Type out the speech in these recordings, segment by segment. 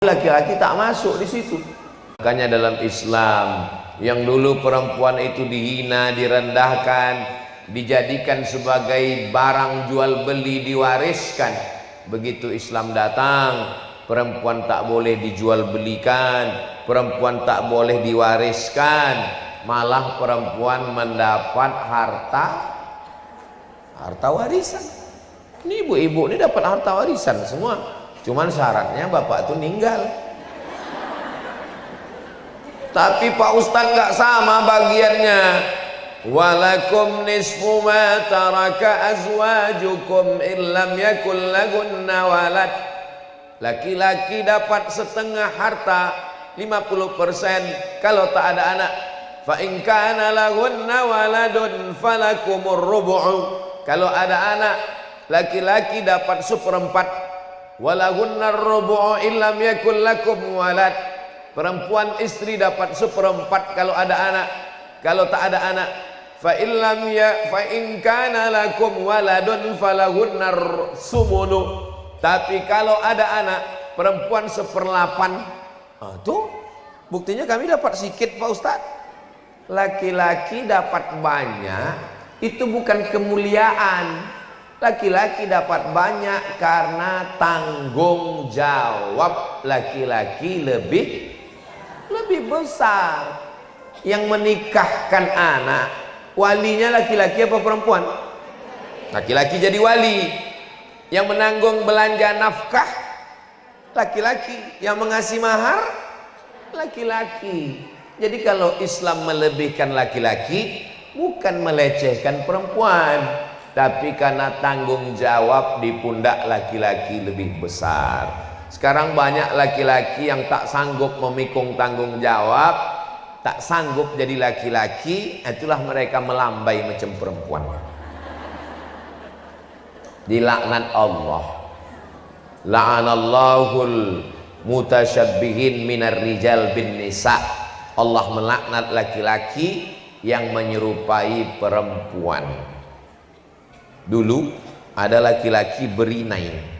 laki-laki tak masuk di situ. Makanya dalam Islam yang dulu perempuan itu dihina, direndahkan, dijadikan sebagai barang jual beli, diwariskan. Begitu Islam datang, perempuan tak boleh dijual belikan, perempuan tak boleh diwariskan, malah perempuan mendapat harta warisan. Ini ibu-ibu ini dapat harta warisan semua, cuman syaratnya bapak tuh meninggal. Tapi Pak Ustadz nggak sama bagiannya. Walakum nisfu ma taraka azwajukum illam yakul lagunna walad. Laki-laki dapat setengah harta, 50% kalau tak ada anak. Fa in kana lagunna waladun falakumur rubu'u. Kalau ada anak, laki-laki dapat 1/4. Walagunna rubu'u illam yakul lakum walad. Perempuan istri dapat 1/4 kalau ada anak. Kalau tak ada anak, fa in kana lakum waladun falahunna sumunu. Tapi kalau ada anak, perempuan 1/8. Tuh buktinya kami dapat sedikit Pak Ustaz. Laki-laki dapat banyak itu bukan kemuliaan. Laki-laki dapat banyak karena tanggung jawab laki-laki lebih besar. Yang menikahkan anak, walinya laki-laki apa perempuan? Laki-laki jadi wali. Yang menanggung belanja nafkah, laki-laki. Yang mengasih mahar, laki-laki. Jadi kalau Islam melebihkan laki-laki, bukan melecehkan perempuan, tapi karena tanggung jawab di pundak laki-laki lebih besar. Sekarang banyak laki-laki yang tak sanggup memikul tanggung jawab, tak sanggup jadi laki-laki, itulah mereka melambai macam perempuan. Dilaknat Allah. La'anallahul mutasyabbihin minar rijal bin nisa. Allah melaknat laki-laki yang menyerupai perempuan. Dulu ada laki-laki berinai.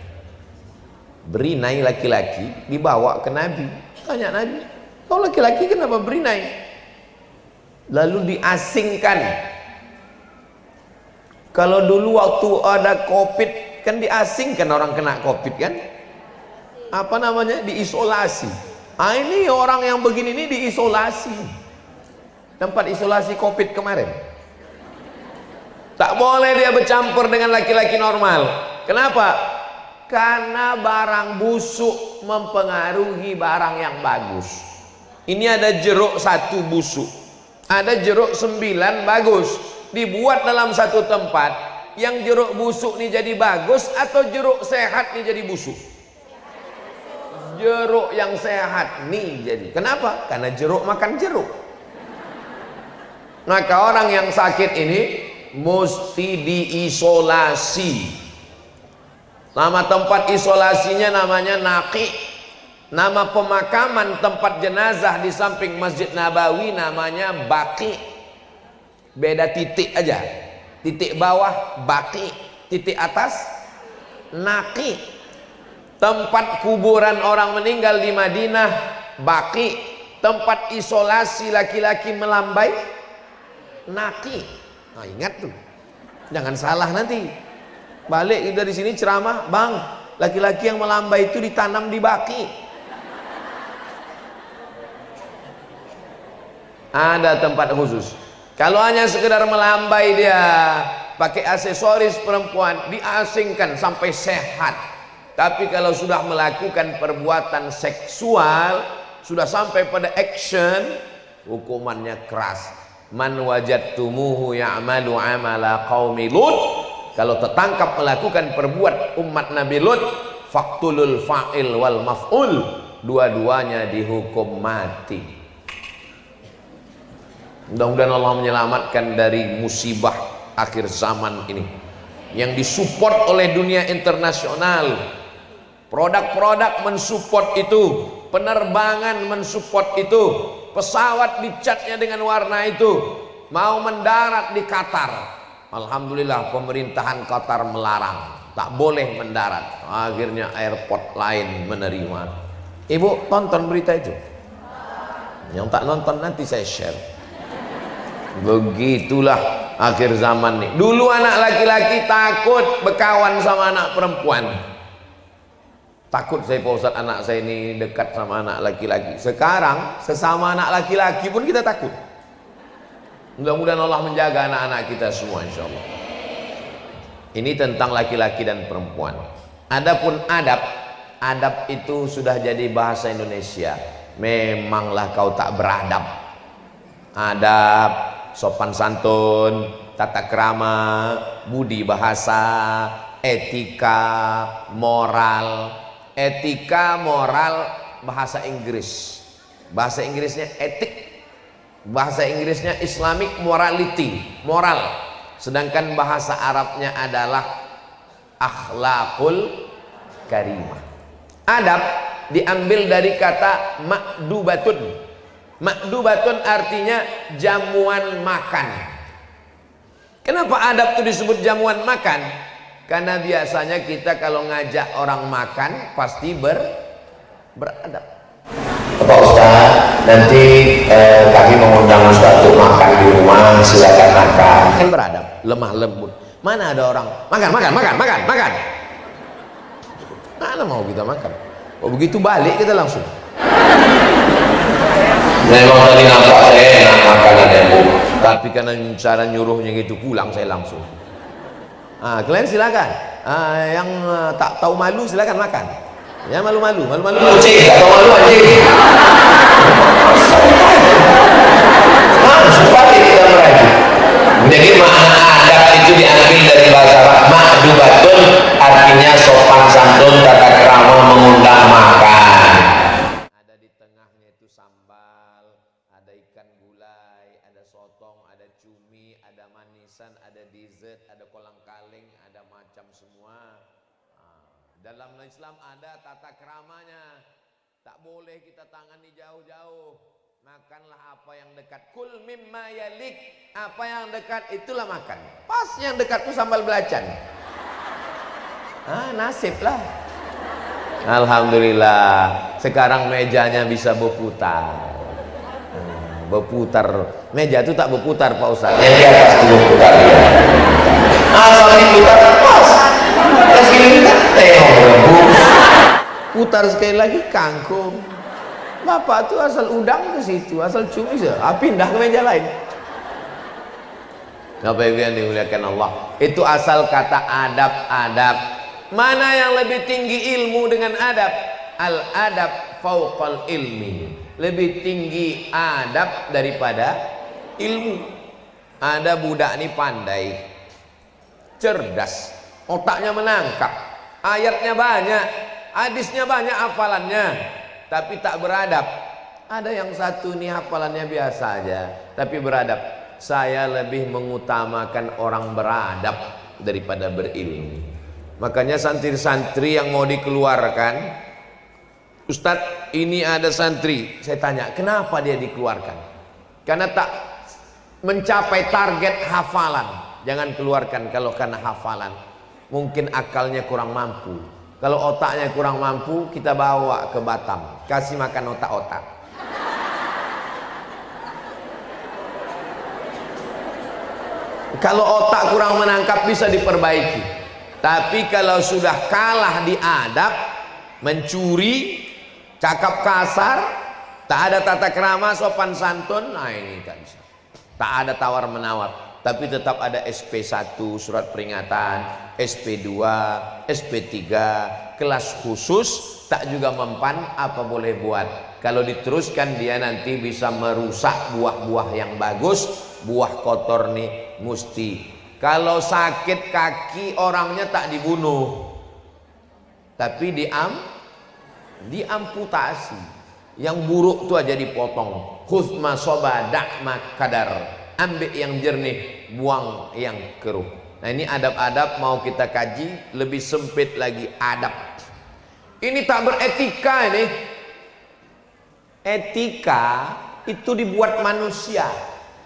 Berinai laki-laki dibawa ke Nabi. Tanya Nabi, kau laki-laki kenapa berinai? Lalu diasingkan. Kalau dulu waktu ada COVID kan diasingkan orang kena COVID kan? Apa namanya? Diisolasi. Ini orang yang begini ini diisolasi. Tempat isolasi COVID kemarin. Tak boleh dia bercampur dengan laki-laki normal. Kenapa? Karena barang busuk mempengaruhi barang yang bagus. Ini ada jeruk 1 busuk, ada jeruk 9 bagus. Dibuat dalam satu tempat, yang jeruk busuk ini jadi bagus atau jeruk sehat ini jadi busuk? Jeruk yang sehat nih jadi. Kenapa? Karena jeruk makan jeruk. Maka orang yang sakit ini mesti diisolasi. Nama tempat isolasinya namanya Naqi. Nama pemakaman tempat jenazah di samping Masjid Nabawi namanya Baqi. Beda titik aja. Titik bawah Baqi, titik atas Naqi. Tempat kuburan orang meninggal di Madinah Baqi. Tempat isolasi laki-laki melambai Naqi. Nah, ingat tuh. Jangan salah nanti. Balik dari sini ceramah, bang, laki-laki yang melambai itu ditanam di Baqi. Ada tempat khusus. Kalau hanya sekedar melambai dia pakai aksesoris perempuan, diasingkan sampai sehat. Tapi kalau sudah melakukan perbuatan seksual, sudah sampai pada action, hukumannya keras. Man wajadtumuhu ya'malu amala qaumi Lut. Kalau tertangkap melakukan perbuat umat Nabi Lut, faqtulul fa'il wal maf'ul, dua-duanya dihukum mati. Mudah-mudahan Allah menyelamatkan dari musibah akhir zaman ini yang disupport oleh dunia internasional. Produk-produk mensupport itu, penerbangan mensupport itu, pesawat dicatnya dengan warna itu, mau mendarat di Qatar. Alhamdulillah pemerintahan Qatar melarang, tak boleh mendarat. Akhirnya airport lain menerima. Ibu tonton berita itu? Yang tak nonton nanti saya share. Begitulah akhir zaman nih. Dulu anak laki-laki takut berkawan sama anak perempuan. Takut saya Pak Ustadz, anak saya ini dekat sama anak laki-laki. Sekarang sesama anak laki-laki pun kita takut. Mudah-mudahan Allah menjaga anak-anak kita semua insya Allah. Ini tentang laki-laki dan perempuan. Adapun adab, adab itu sudah jadi bahasa Indonesia. Memanglah kau tak beradab. Adab, sopan santun, tata krama, budi bahasa, etika, moral. Etika, moral, bahasa Inggris. Bahasa Inggrisnya etik. Bahasa Inggrisnya Islamic morality, moral. Sedangkan bahasa Arabnya adalah akhlakul karimah. Adab diambil dari kata makdubatun. Makdubatun artinya jamuan makan. Kenapa adab itu disebut jamuan makan? Karena biasanya kita kalau ngajak orang makan pasti beradab. Pak Ustaz, nanti kami mengundang Ustaz untuk makan di rumah, silakan makan. Kan beradab, lemah lembut. Mana ada orang makan. Mana mau kita makan? Oh begitu balik kita langsung. Memang tadi nampak saya enak makanan ya Bu. Tapi karena cara nyuruhnya gitu pulang saya langsung. Kalian silakan. Yang tak tahu malu silakan makan. Ya malu-malu. Kucing tak tahu malu anjing. Supaya kita merajuk. Jadi makna adab itu diambil dari bahasa Arab makdubatun, artinya sopan santun, tata krama, mengundang makan. Ada di tengahnya itu sambal, ada ikan gulai, ada sotong, ada cumi, ada manisan, ada dessert, ada kolang-kaling, ada macam semua. Dalam Islam ada tata keramanya. Tak boleh kita tangani jauh-jauh. Makanlah apa yang dekat. Kul mimma yalik. Apa yang dekat itulah makan. Pas yang dekat itu sambal belacan. Nasib lah. Alhamdulillah. Sekarang mejanya bisa berputar. Berputar. Meja itu tak berputar Pak Ustaz. Yang di atas itu berputar ya. Asal diputar pas. Terus gini kan tengok rebus. Putar sekali lagi kangkung. Bapak tuh asal udang ke situ, asal cumi pindah ke meja lain. Bapak Ibu yang dimuliakan Allah, itu asal kata adab-adab. Mana yang lebih tinggi ilmu dengan adab? Al-adab fauqal ilmi. Lebih tinggi adab daripada ilmu. Ada budak ini pandai, cerdas, otaknya menangkap, ayatnya banyak, hadisnya banyak, hafalannya, tapi tak beradab. Ada yang satu nih hafalannya biasa aja, tapi beradab. Saya lebih mengutamakan orang beradab daripada berilmu. Makanya santri-santri yang mau dikeluarkan, Ustadz ini ada santri, saya tanya kenapa dia dikeluarkan? Karena tak mencapai target hafalan. Jangan keluarkan kalau karena hafalan. Mungkin akalnya kurang mampu. Kalau otaknya kurang mampu, kita bawa ke Batam, kasih makan otak-otak. Kalau otak kurang menangkap bisa diperbaiki. Tapi kalau sudah kalah di adab, mencuri, cakap kasar, tak ada tata krama, sopan santun, nah ini tak bisa. Tak ada tawar menawar. Tapi tetap ada SP1 surat peringatan, SP2, SP3, kelas khusus, tak juga mempan, apa boleh buat. Kalau diteruskan dia nanti bisa merusak buah-buah yang bagus, buah kotor nih mesti. Kalau sakit kaki orangnya tak dibunuh, tapi diamputasi. Yang buruk tuh aja dipotong. Khuzma soba da'ma kadar. Ambil yang jernih, buang yang keruh. Nah ini adab-adab mau kita kaji lebih sempit lagi adab. Ini tak beretika ini. Etika itu dibuat manusia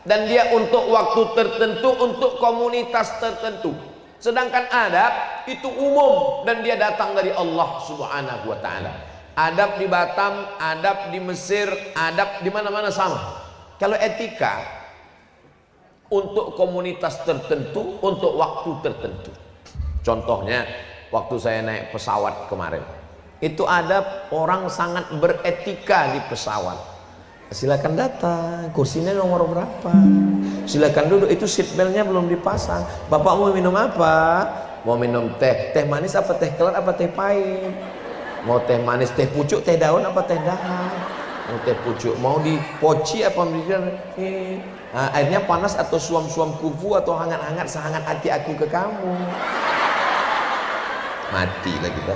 dan dia untuk waktu tertentu, untuk komunitas tertentu. Sedangkan adab itu umum dan dia datang dari Allah Subhanahu wa taala. Adab di Batam, adab di Mesir, adab di mana-mana sama. Kalau etika untuk komunitas tertentu, untuk waktu tertentu. Contohnya waktu saya naik pesawat kemarin, itu adab orang sangat beretika di pesawat. Silakan datang, kursinya nomor berapa, silakan duduk, itu seat beltnya belum dipasang. Bapak mau minum apa? Mau minum teh, teh manis apa teh kelat apa teh pahit? Mau teh manis, teh pucuk, teh daun apa teh dahan? Mau teh pucuk, mau dipoci apa airnya panas atau suam-suam kufu atau hangat-hangat sehangat hati aku ke kamu? Mati lah kita.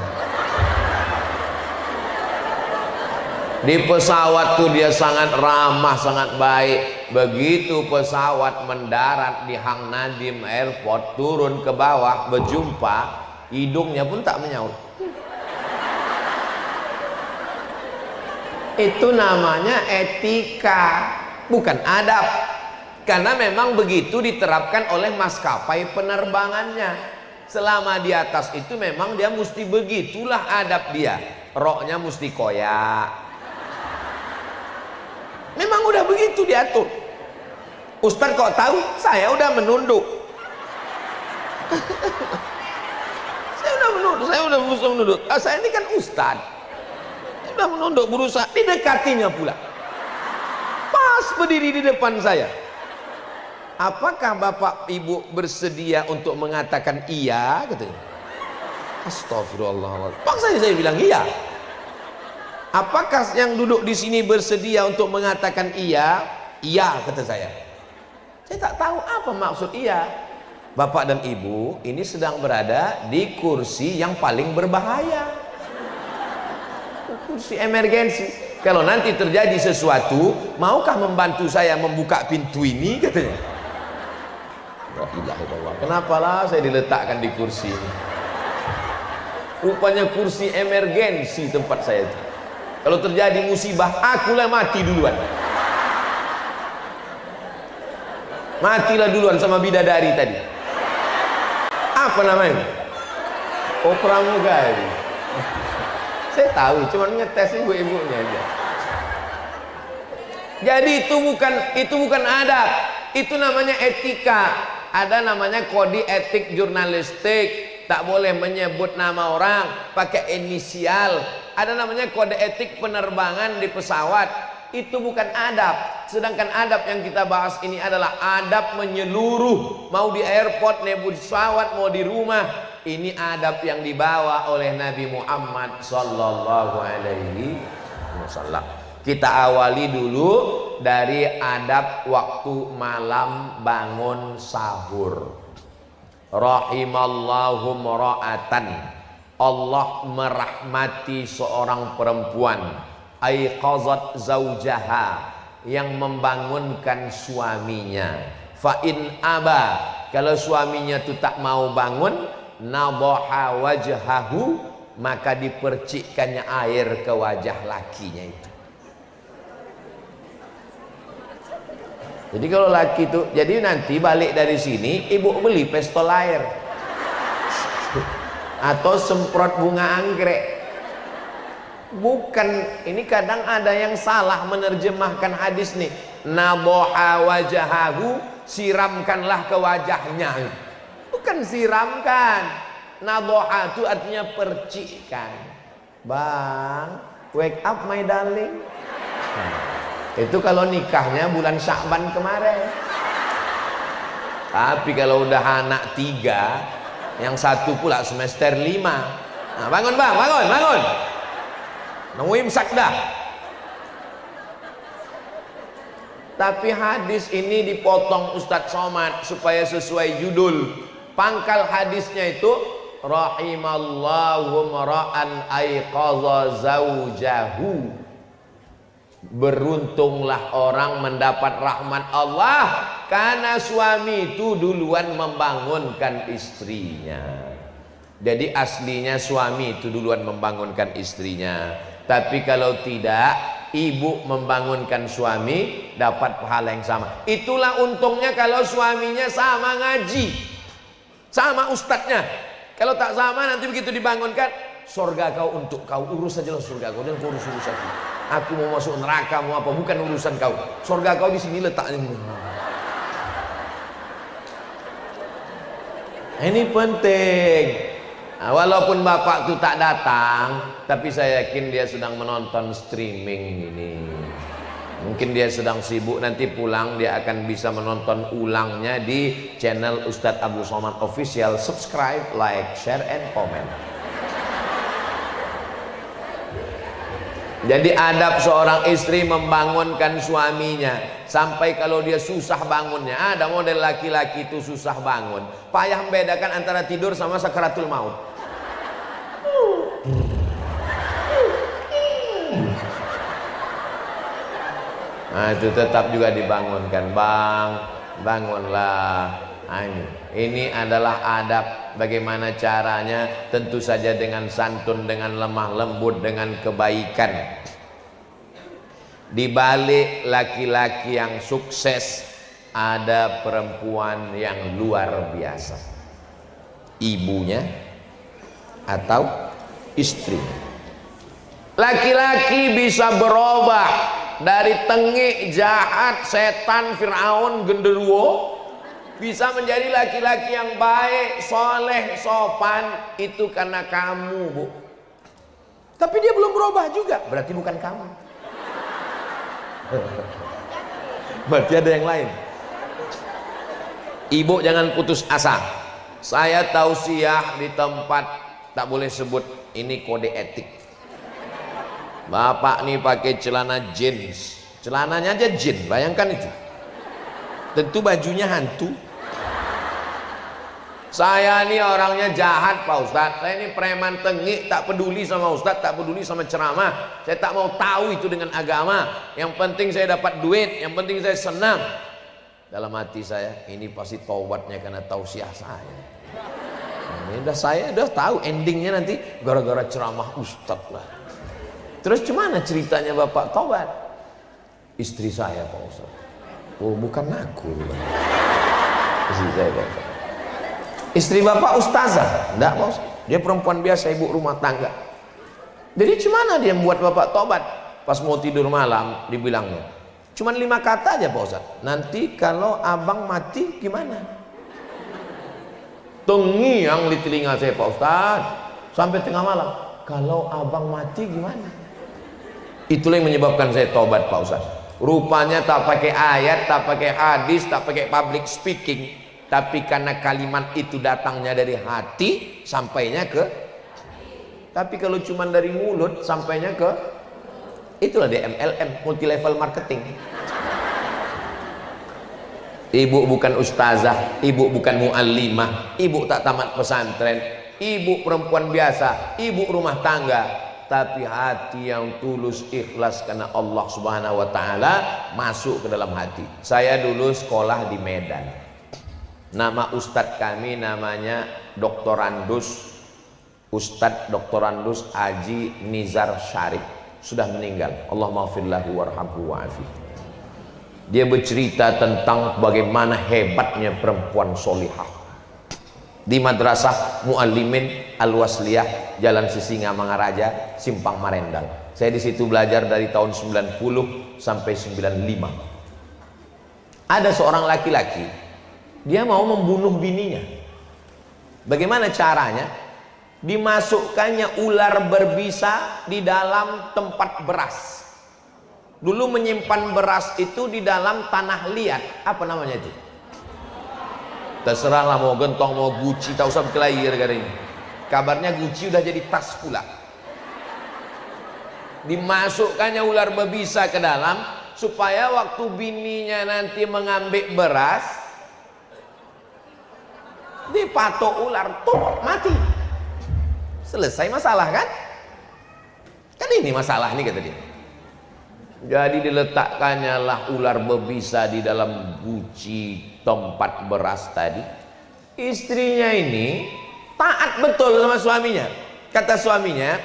Di pesawat tuh dia sangat ramah, sangat baik. Begitu pesawat mendarat di Hang Nadim Airport, turun ke bawah berjumpa, hidungnya pun tak menyaut. Itu namanya etika, bukan adab. Karena memang begitu diterapkan oleh maskapai penerbangannya. Selama di atas itu memang dia mesti begitulah adab dia. Roknya mesti koyak. Memang udah begitu diatur. Ustadz kok tahu? Saya udah menunduk. Saya udah menunduk. Saya ini kan ustadz. Sudah menunduk, berusaha, didekatinya pula, pas berdiri di depan saya. Apakah bapak ibu bersedia untuk mengatakan iya? Katanya. Astagfirullahaladzim. Paksanya saya bilang iya. Apakah yang duduk di sini bersedia untuk mengatakan iya? Iya, kata saya. Saya tak tahu apa maksud iya. Bapak dan ibu ini sedang berada di kursi yang paling berbahaya, kursi emergensi. Kalau nanti terjadi sesuatu, maukah membantu saya membuka pintu ini? Katanya. Kenapalah saya diletakkan di kursi ini? Rupanya kursi emergensi tempat saya itu. Kalau terjadi musibah, akulah mati duluan. Matilah duluan sama bidadari tadi. Apa namanya? Oh, pramugari. Saya tahu, cuman ngetes ibu-ibunya aja. Jadi itu bukan adab, itu namanya etika. Ada namanya kode etik jurnalistik. Tak boleh menyebut nama orang, pakai inisial. Ada namanya kode etik penerbangan di pesawat. Itu bukan adab. Sedangkan adab yang kita bahas ini adalah adab menyeluruh. Mau di airport, mau di pesawat, mau di rumah. Ini adab yang dibawa oleh Nabi Muhammad sallallahu alaihi wasallam. Kita awali dulu dari adab waktu malam bangun sahur. Rahimallahu mra'atan, Allah merahmati seorang perempuan, aiqazat zaujaha, yang membangunkan suaminya. Fa in aba, kalau suaminya itu tak mau bangun, nadaha wajhahu, maka dipercikkannya air ke wajah lakinya itu. Jadi kalau laki itu, jadi nanti balik dari sini ibu beli pistol air atau semprot bunga anggrek. Bukan, ini kadang ada yang salah menerjemahkan hadis nih. Nadaha wajhahu, siramkanlah ke wajahnya. Bukan siramkan. Nadaha itu artinya percikkan. Bang, wake up my darling. Itu kalau nikahnya bulan Sya'ban kemarin. Tapi kalau udah anak 3, yang satu pula semester 5. Nah, bangun bang, bangun. Nunggu imsak dah. Tapi hadis ini dipotong Ustadz Somad supaya sesuai judul. Pangkal hadisnya itu rahimallahu mara'an aiqadha zaujahu. Beruntunglah orang mendapat rahmat Allah karena suami itu duluan membangunkan istrinya. Jadi aslinya suami itu duluan membangunkan istrinya. Tapi kalau tidak, ibu membangunkan suami, dapat pahala yang sama. Itulah untungnya kalau suaminya sama ngaji, sama ustadznya. Kalau tak sama, nanti begitu dibangunkan, Surga kau untuk kau, urus sajalah surga kau, dan kau urus aku. Aku mau masuk neraka mau apa, bukan urusan kau. Surga kau di sini letaknya. Ini penting. Nah, walaupun bapak tuh tak datang, tapi saya yakin dia sedang menonton streaming ini. Mungkin dia sedang sibuk, nanti pulang dia akan bisa menonton ulangnya di channel Ustadz Abdul Somad Official. Subscribe, like, share, and comment. Jadi adab seorang istri membangunkan suaminya. Sampai kalau dia susah bangunnya, ada model laki-laki itu susah bangun, payah membedakan antara tidur sama sakaratul maut. Nah, itu tetap juga dibangunkan. Bang, bangunlah. Nah, ini adalah adab. Bagaimana caranya? Tentu saja dengan santun, dengan lemah lembut, dengan kebaikan. Di balik laki-laki yang sukses ada perempuan yang luar biasa, ibunya atau istrinya. Laki-laki bisa berubah dari tengik, jahat, setan, Fir'aun, genderuwo, bisa menjadi laki-laki yang baik, soleh, sopan. Itu karena kamu, Bu. Tapi dia belum berubah juga, berarti bukan kamu. Berarti ada yang lain. Ibu jangan putus asa. Saya tausiah di tempat tak boleh sebut, ini kode etik. Bapak nih pakai celana jeans, celananya aja jin, bayangkan itu. Tentu bajunya hantu. Saya ini orangnya jahat Pak Ustadz. Saya ini preman tengik, tak peduli sama Ustadz, tak peduli sama ceramah. Saya tak mau tahu itu dengan agama. Yang penting saya dapat duit, yang penting saya senang. Dalam hati saya, ini pasti taubatnya karena tausiah saya. Ini saya udah tahu endingnya nanti gara-gara ceramah Ustadz lah. Terus gimana ceritanya Bapak taubat? Istri saya Pak Ustadz. Oh, bukan aku. Istri saya Bapak. Istri Bapak ustazah? Enggak, Pak Ustaz. Dia perempuan biasa, ibu rumah tangga. Jadi gimana dia membuat Bapak tobat? Pas mau tidur malam dibilangnya, cuman 5 kata aja Pak Ustaz. Nanti kalau abang mati gimana? Tengiang di telinga saya Pak Ustaz. Sampai tengah malam, kalau abang mati gimana? Itulah yang menyebabkan saya tobat Pak Ustaz. Rupanya tak pakai ayat, tak pakai hadis, tak pakai public speaking, tapi karena kalimat itu datangnya dari hati, sampainya ke. Tapi kalau cuma dari mulut, sampainya ke. Itulah DMLM, multi level marketing. Ibu bukan ustazah, ibu bukan muallimah, ibu tak tamat pesantren, ibu perempuan biasa, ibu rumah tangga, tapi hati yang tulus, ikhlas karena Allah Subhanahu wa taala masuk ke dalam hati. Saya dulu sekolah di Medan. Nama ustadz kami namanya Doktorandus Ustadz Doktorandus Haji Nizar Syarif, sudah meninggal. Allah maghfirlahu warhamhu wa'afi. Dia bercerita tentang bagaimana hebatnya perempuan solihah di Madrasah Muallimin Al-Wasliyah, Jalan Sisinga Mangaraja, Simpang Marendal. Saya di situ belajar dari tahun 90 sampai 95. Ada seorang laki-laki, dia mau membunuh bininya. Bagaimana caranya? Dimasukkannya ular berbisa di dalam tempat beras. Dulu menyimpan beras itu di dalam tanah liat. Apa namanya itu? Terserahlah, mau gentong, mau guci, tak usah berkelahi gara-gara ini. Kabarnya guci udah jadi tas pula. Dimasukkannya ular berbisa ke dalam, supaya waktu bininya nanti mengambil beras, dipatok ular, tuh mati. Selesai masalah kan? Kan ini masalah nih kata dia. Jadi diletakkannya lah ular berbisa di dalam guci tempat beras tadi. Istrinya ini taat betul sama suaminya. Kata suaminya,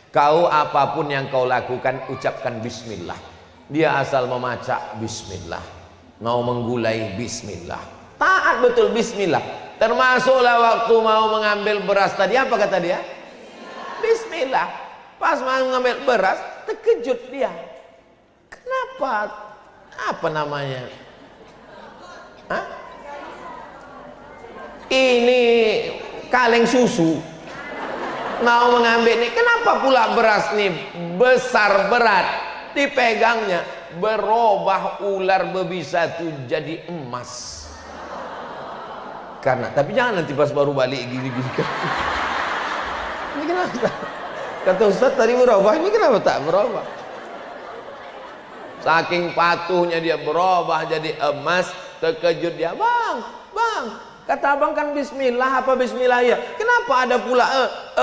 kau apapun yang kau lakukan ucapkan bismillah. Dia asal memacak bismillah, mau menggulai bismillah, taat betul bismillah. Termasuklah waktu mau mengambil beras tadi, apa kata dia? Bismillah. Pas mau ngambil beras, terkejut dia. Kenapa? Apa namanya? Hah? Ini kaleng susu. Mau mengambil nih, kenapa pula beras nih besar berat, dipegangnya berubah ular berbisa itu jadi emas. Karena, tapi jangan nanti pas baru balik gini-gini kan. Ini kenapa? Kata Ustaz tadi berubah, ini kenapa tak berubah? Saking patuhnya dia berubah jadi emas, terkejut dia, bang, kata abang kan bismillah, apa bismillah ya? Kenapa ada pula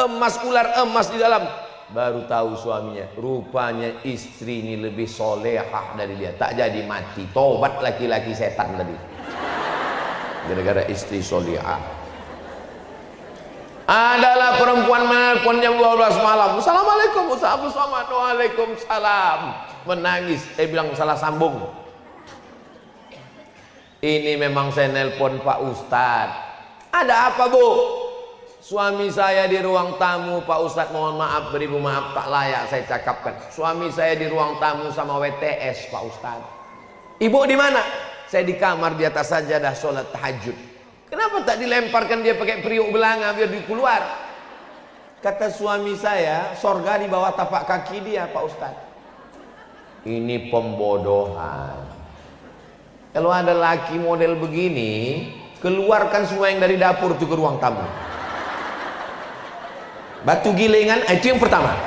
emas, ular emas di dalam? Baru tahu suaminya, rupanya istri ini lebih solehah dari dia, tak jadi mati, tobat laki-laki setan tadi. Gara-gara istri solehah. Adalah perempuan menelpon jam 12 malam. Assalamualaikum Ustaz Abu Somad. Waalaikumsalam. Menangis, bilang salah sambung. Ini memang saya nelpon Pak Ustadz. Ada apa bu? Suami saya di ruang tamu Pak Ustadz, mohon maaf, beribu maaf tak layak saya cakapkan. Suami saya di ruang tamu sama WTS Pak Ustadz. Ibu di mana? Saya di kamar di atas sajadah sholat tahajud. Kenapa tak dilemparkan dia pakai periuk belanga biar dia keluar? Kata suami saya, sorga di bawah tapak kaki dia Pak Ustadz. Ini pembodohan. Kalau ada laki model begini, keluarkan semua yang dari dapur itu ke ruang tamu. Batu gilingan, itu yang pertama.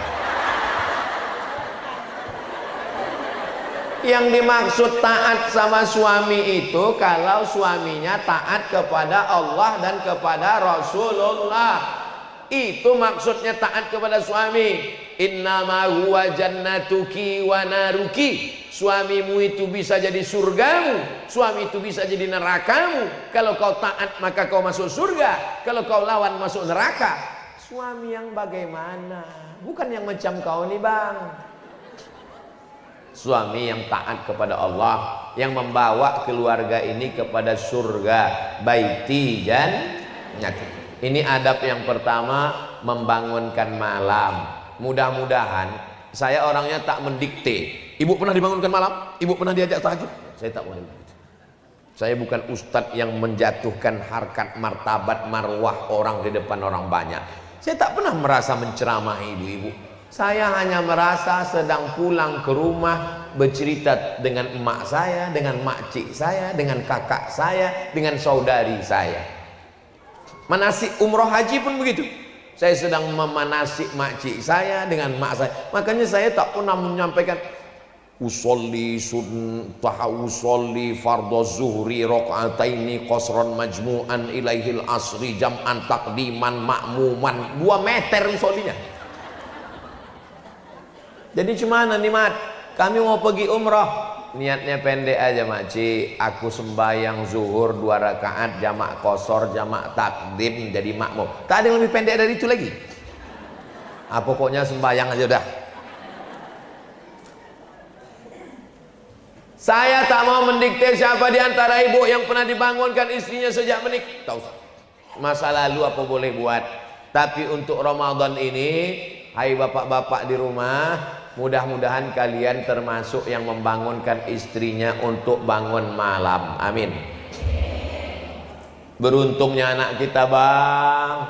Yang dimaksud taat sama suami itu kalau suaminya taat kepada Allah dan kepada Rasulullah. Itu maksudnya taat kepada suami. Innama huwa jannatuki wa naruki. Suamimu itu bisa jadi surgamu, suami itu bisa jadi nerakamu. Kalau kau taat maka kau masuk surga, kalau kau lawan masuk neraka. Suami yang bagaimana? Bukan yang macam kau nih bang. Suami yang taat kepada Allah, yang membawa keluarga ini kepada surga. Baiti jannati. Ini adab yang pertama, membangunkan malam. Mudah-mudahan saya orangnya tak mendikte. Ibu pernah dibangunkan malam? Ibu pernah diajak tahajud? Saya tak boleh. Saya bukan ustadz yang menjatuhkan harkat, martabat, marwah orang di depan orang banyak. Saya tak pernah merasa menceramahi ibu-ibu. Saya hanya merasa sedang pulang ke rumah, bercerita dengan emak saya, dengan makcik saya, dengan kakak saya, dengan saudari saya. Manasik umroh haji pun begitu. Saya sedang memanasik makcik saya dengan mak saya. Makanya saya tak pernah menyampaikan usolli fardhu zuhri rakaataini qasran majmu'an ilaihil asri jam'an taqdiman ma'muman. 2 meter usollinya. Jadi cuman nih mat, kami mau pergi umrah, niatnya pendek aja makcik. Aku sembahyang zuhur 2 rakaat jamak qasar jamak takdim jadi makmum. Tak ada yang lebih pendek dari itu lagi. Pokoknya sembahyang aja udah. Saya tak mau mendikte siapa di antara ibu yang pernah dibangunkan istrinya sejak menikah. Tahu masa lalu apa boleh buat. Tapi untuk Ramadan ini, hai bapak-bapak di rumah, mudah-mudahan kalian termasuk yang membangunkan istrinya untuk bangun malam. Amin. Beruntungnya anak kita bang,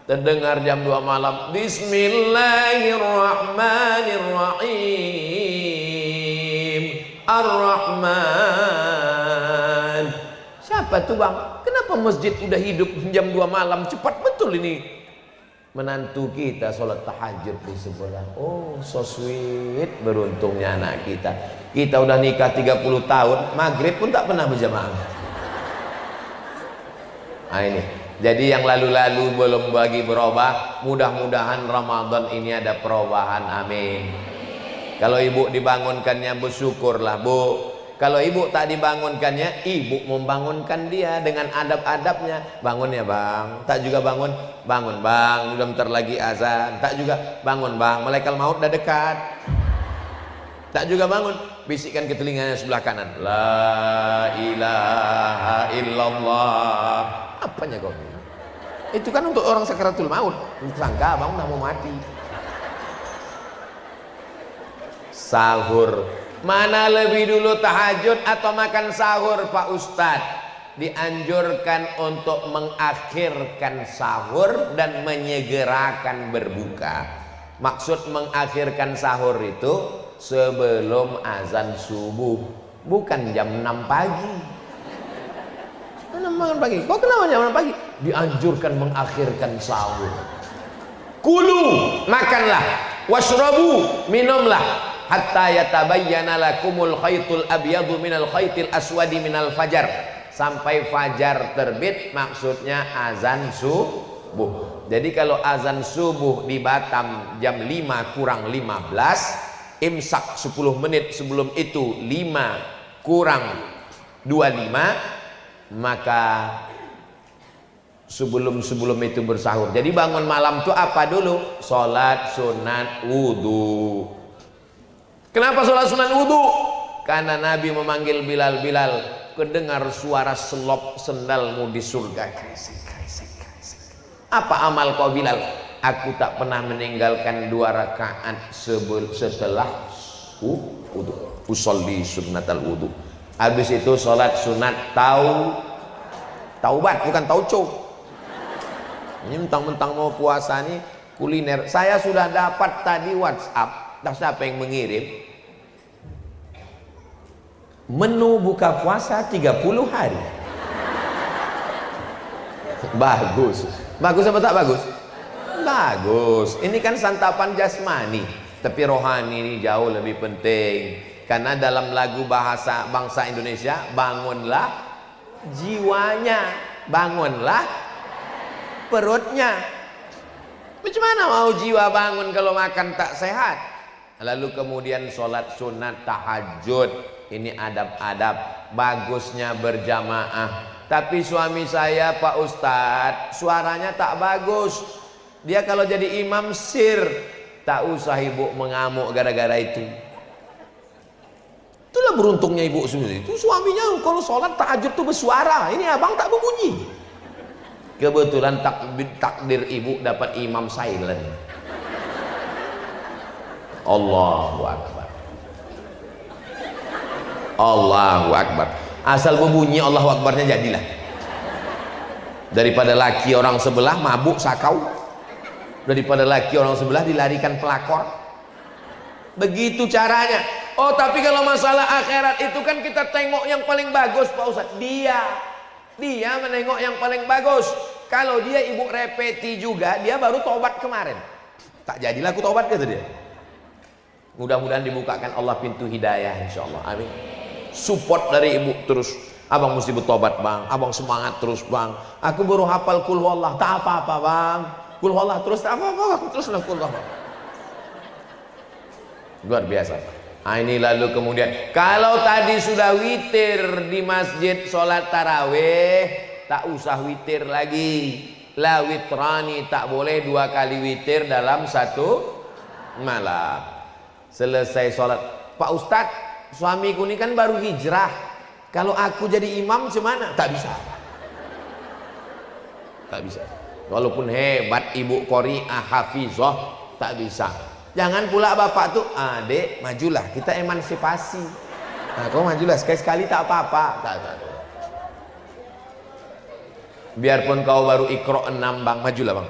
terdengar jam 2 malam Bismillahirrahmanirrahim Ar-Rahman. Siapa tuh bang? Kenapa masjid udah hidup jam 2 malam? Cepat betul ini. Menantu kita sholat tahajud di sebelah. Oh so sweet. Beruntungnya anak kita. Kita udah nikah 30 tahun, maghrib pun tak pernah berjamaah. Nah ini, jadi yang lalu-lalu belum bagi berubah, mudah-mudahan Ramadan ini ada perubahan. Amin. Kalau ibu dibangunkannya bersyukurlah bu. Kalau ibu tak dibangunkannya, ibu membangunkan dia dengan adab-adabnya. Bangun ya bang. Tak juga bangun, bangun bang, udah bentar lagi azan. Tak juga bangun bang, malaikat maut udah dekat. Tak juga bangun, bisikkan ke telinganya sebelah kanan, la ilaha illallah. Apanya kau? Itu kan untuk orang sakaratul maut. Sangka abang udah mau mati. Sahur, mana lebih dulu, tahajud atau makan sahur Pak Ustadz? Dianjurkan untuk mengakhirkan sahur dan menyegerakan berbuka. Maksud mengakhirkan sahur itu sebelum azan subuh, bukan jam 6 pagi. 6 pagi. Kok kenapa jam 6 pagi? Dianjurkan mengakhirkan sahur. Kulu, makanlah, washrabu, minumlah, hatta yatabayyana lakumul khaytul abyadu minal khaytil aswadi minal fajar, sampai fajar terbit, maksudnya azan subuh. Jadi kalau azan subuh di Batam jam 5 kurang 15, imsak 10 menit sebelum itu 5 kurang 25, maka sebelum itu bersahur. Jadi bangun malam itu apa dulu? Sholat sunat wudhu. Kenapa sholat sunat wudhu? Karena Nabi memanggil Bilal, Bilal, kedengar suara selop sendalmu di surga. Kresek, kresek, kresek. Apa amal kau Bilal? Aku tak pernah meninggalkan 2 rakaat setelah wudhu. Usolli sunnatal wudhu. Habis itu sholat sunat taubat, bukan tauco. Ini mentang-mentang mau puasa nih kuliner. Saya sudah dapat tadi WhatsApp, tak siapa yang mengirim menu buka puasa 30 hari. Bagus. Bagus apa tak bagus? Bagus. Ini kan santapan jasmani, tapi rohani ini jauh lebih penting. Karena dalam lagu bahasa bangsa Indonesia, bangunlah jiwanya, bangunlah perutnya. Macam mana mau jiwa bangun kalau makan tak sehat? Lalu kemudian sholat sunat tahajud, ini adab-adab. Bagusnya berjamaah. Tapi suami saya Pak Ustadz suaranya tak bagus. Dia kalau jadi imam sir. Tak usah ibu mengamuk gara-gara itu. Itulah beruntungnya ibu sendiri. Itu suaminya kalau sholat tahajud tuh bersuara. Ini abang tak berbunyi. Kebetulan takdir ibu dapat imam silent. Allahu Akbar. Allahu Akbar. Asal berbunyi Allahu Akbarnya jadilah. Daripada laki orang sebelah mabuk sakau, daripada laki orang sebelah dilarikan pelakor. Begitu caranya. Oh, tapi kalau masalah akhirat itu kan kita tengok yang paling bagus Pak Ustadz. Dia menengok yang paling bagus. Kalau dia ibu repeti juga, dia baru tobat kemarin. Tak jadilah aku tobat kata dia. Mudah-mudahan dibukakan Allah pintu hidayah insyaallah. Amin. Support dari ibu terus. Abang mesti bertobat bang. Abang semangat terus bang. Aku baru hafal kul huwallah. Tak apa-apa bang. Kul huwallah terus tak apa-apa bang. Teruslah kul huwallah. Luar biasa. Nah, ini lalu kemudian kalau tadi sudah witir di masjid sholat taraweh, tak usah witir lagi. La witrani, tak boleh 2 kali witir dalam 1 malam. Selesai sholat, Pak Ustadz suamiku ini kan baru hijrah, kalau aku jadi imam gimana? Tak bisa. Tak bisa. Walaupun hebat ibu qori'ah hafizah, tak bisa. Jangan pula bapak tuh, adek majulah kita emansipasi. Nah, kau majulah sekali-sekali tak apa-apa. Tak. Biarpun kau baru Iqra 6 bang, majulah bang.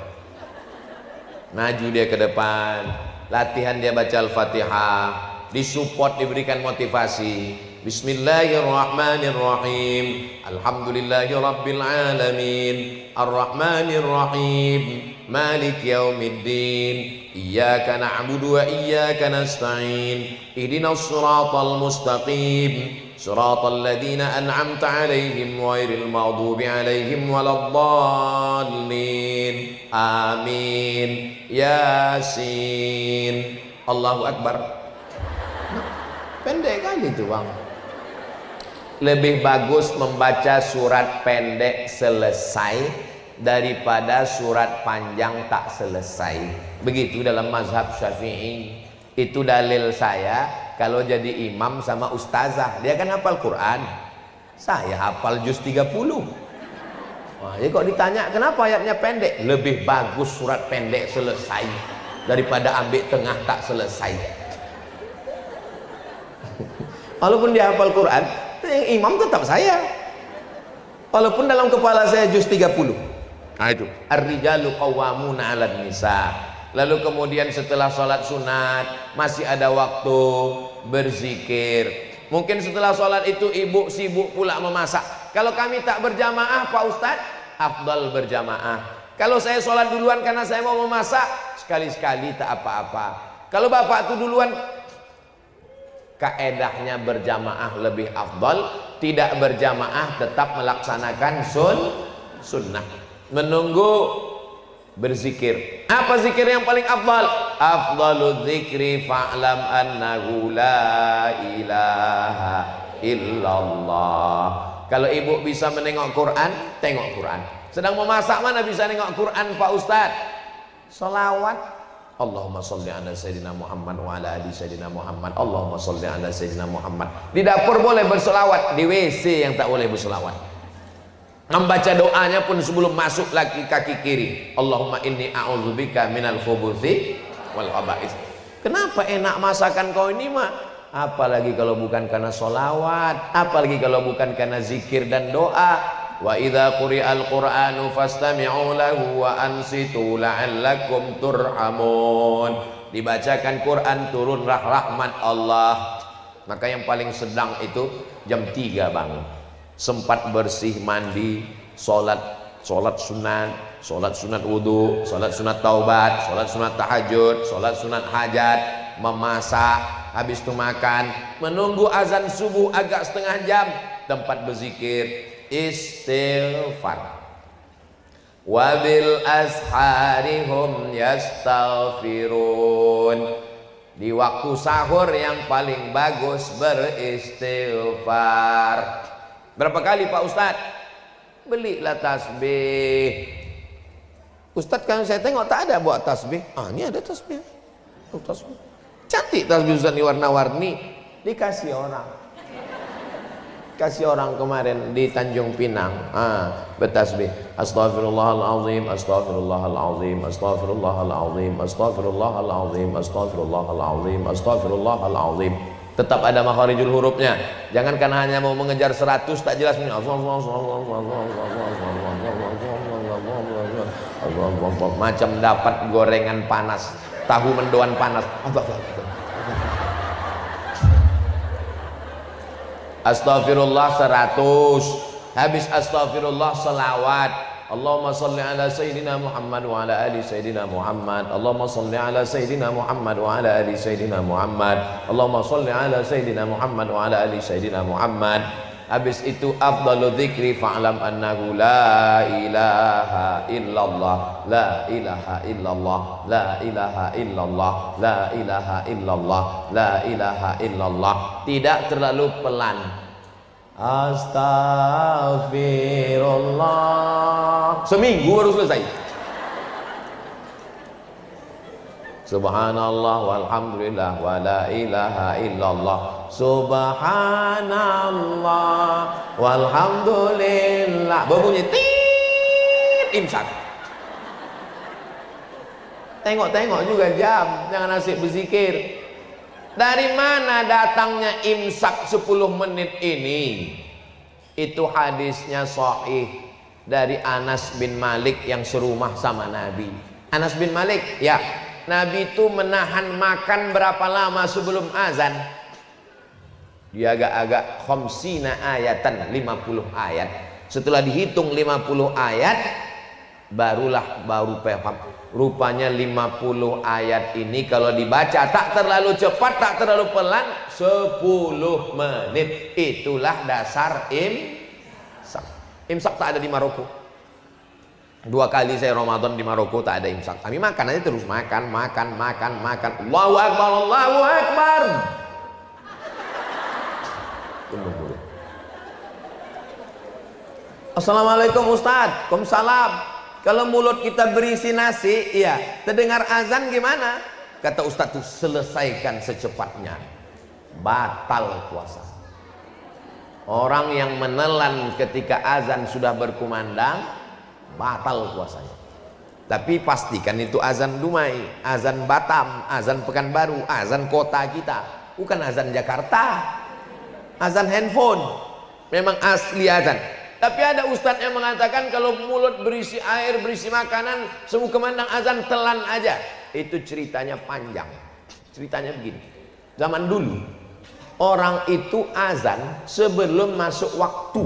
Maju dia ke depan, latihan dia baca Al-Fatihah, disupport, diberikan motivasi. Bismillahirrahmanirrahim. Alhamdulillahi rabbil alamin. Ar-Rahmanir-Rahim. Malik yaumiddin. Iyyaka na'budu wa iyyaka nasta'in. Ihdinas siratal mustaqim. Siratal ladzina an'amta 'alaihim ghairil maghdubi 'alaihim waladdallin. Amin. Yasin. Allahu Akbar. Pendek kali itu bang. Lebih bagus membaca surat pendek selesai daripada surat panjang tak selesai. Begitu dalam mazhab Syafi'i. Itu dalil saya kalau jadi imam sama ustazah. Dia kan hafal Quran, saya hafal juz 30. Wah, jadi kok ditanya kenapa ayatnya pendek, lebih bagus surat pendek selesai daripada ambil tengah tak selesai. Walaupun dia hafal Quran, yang imam tetap saya. Walaupun dalam kepala saya juz 30. Nah itu, ar-rijalu qawwamuna 'alan nisa. Lalu kemudian setelah sholat sunat masih ada waktu berzikir. Mungkin setelah sholat itu ibu sibuk pula memasak. Kalau kami tak berjamaah Pak Ustadz, afdal berjamaah. Kalau saya sholat duluan karena saya mau memasak, sekali-sekali tak apa-apa. Kalau bapak itu duluan, kaedahnya berjamaah lebih afdal. Tidak berjamaah tetap melaksanakan sunnah. Menunggu berzikir. Apa zikir yang paling afdal? Afdalu dzikri fa'lam annahu la ilaha illallah. Kalau ibu bisa menengok Quran, tengok Quran. Sedang memasak mana bisa nengok Quran Pak Ustadz? Salawat. Allahumma sholli ala sayyidina Muhammad wa ala ali sayyidina Muhammad. Allahumma sholli ala sayyidina Muhammad. Di dapur boleh berselawat, di WC yang tak boleh berselawat. Membaca doanya pun sebelum masuk lagi kaki kiri. Allahumma inni a'udzubika minal khubuthi wal khaba'ith. Kenapa enak masakan kau ini mah? Apalagi kalau bukan karena solawat, apalagi kalau bukan karena zikir dan doa. Wa idza quri'al qur'anu fastami'u lahu wa ansitu la'allakum turhamun. Dibacakan Quran turunlah rahmat Allah. Maka yang paling sedang itu jam 3 bangun, sempat bersih mandi, sholat sunat wudu, sholat sunat taubat, sholat sunat tahajud, sholat sunat hajat, memasak. Habis itu makan, menunggu azan subuh agak setengah jam, tempat berzikir, istighfar. Wabil asharihum yastaghfirun. Di waktu sahur yang paling bagus beristighfar. Berapa kali Pak Ustadz? Belilah tasbih. Ustadz kan saya tengok tak ada buat tasbih. Ini ada tasbih. Tasbih. Cantik tasbih Ustadz, warna-warni. Dikasih orang. Kasih orang kemarin di Tanjung Pinang. Bertasbih. Astaghfirullahalazim, astaghfirullahalazim, astaghfirullahalazim, astaghfirullahalazim, astaghfirullahalazim, astaghfirullahalazim. Tetap ada makharijul hurufnya. Jangan karena hanya mau mengejar 100 tak jelas. Macam dapat gorengan panas, tahu mendoan panas. Astaghfirullah 100. Habis astaghfirullah selawat. Allahumma salli ala sayyidina Muhammad wa ala ali sayyidina Muhammad. Allahumma salli ala sayyidina Muhammad wa ala ali sayyidina Muhammad. Allahumma salli ala sayyidina Muhammad wa ala ali sayyidina Muhammad. Habis itu afdalu dzikri fa'lam annahu la ilaha illallah, la ilaha illallah, la ilaha illallah, la ilaha illallah, la ilaha illallah. Tidak terlalu pelan. Astaghfirullah. Seminggu baru selesai. Subhanallah walhamdulillah wa la ilaha illallah. Subhanallah walhamdulillah. Berbunyi tit, imsak. Tengok-tengok juga jam, jangan asik berzikir. Dari mana datangnya imsak 10 menit ini? Itu hadisnya sahih dari Anas bin Malik yang serumah sama Nabi. Anas bin Malik, ya, Nabi itu menahan makan berapa lama sebelum azan? Dia agak-agak khamsina ayatan, 50 ayat. Setelah dihitung 50 ayat, baru paham. Rupanya 50 ayat ini kalau dibaca tak terlalu cepat, tak terlalu pelan, 10 menit. Itulah dasar imsak. Imsak tak ada di Maroko. 2 kali saya Ramadan di Maroko tak ada imsak. Kami makan aja terus, makan. Allahu Akbar, Allahu Akbar. Assalamualaikum Ustadz. Waalaikumsalam. Kalau mulut kita berisi nasi, iya, terdengar azan gimana? Kata Ustadz tuh, selesaikan secepatnya. Batal puasa. Orang yang menelan ketika azan sudah berkumandang, batal puasanya. Tapi pastikan itu azan Dumai, azan Batam, azan Pekanbaru, azan kota kita, bukan azan Jakarta, azan handphone. Memang asli azan. Tapi ada ustadz yang mengatakan kalau mulut berisi air, berisi makanan, semua kemandang azan, telan aja. Itu ceritanya panjang. Ceritanya begini. Zaman dulu orang itu azan sebelum masuk waktu.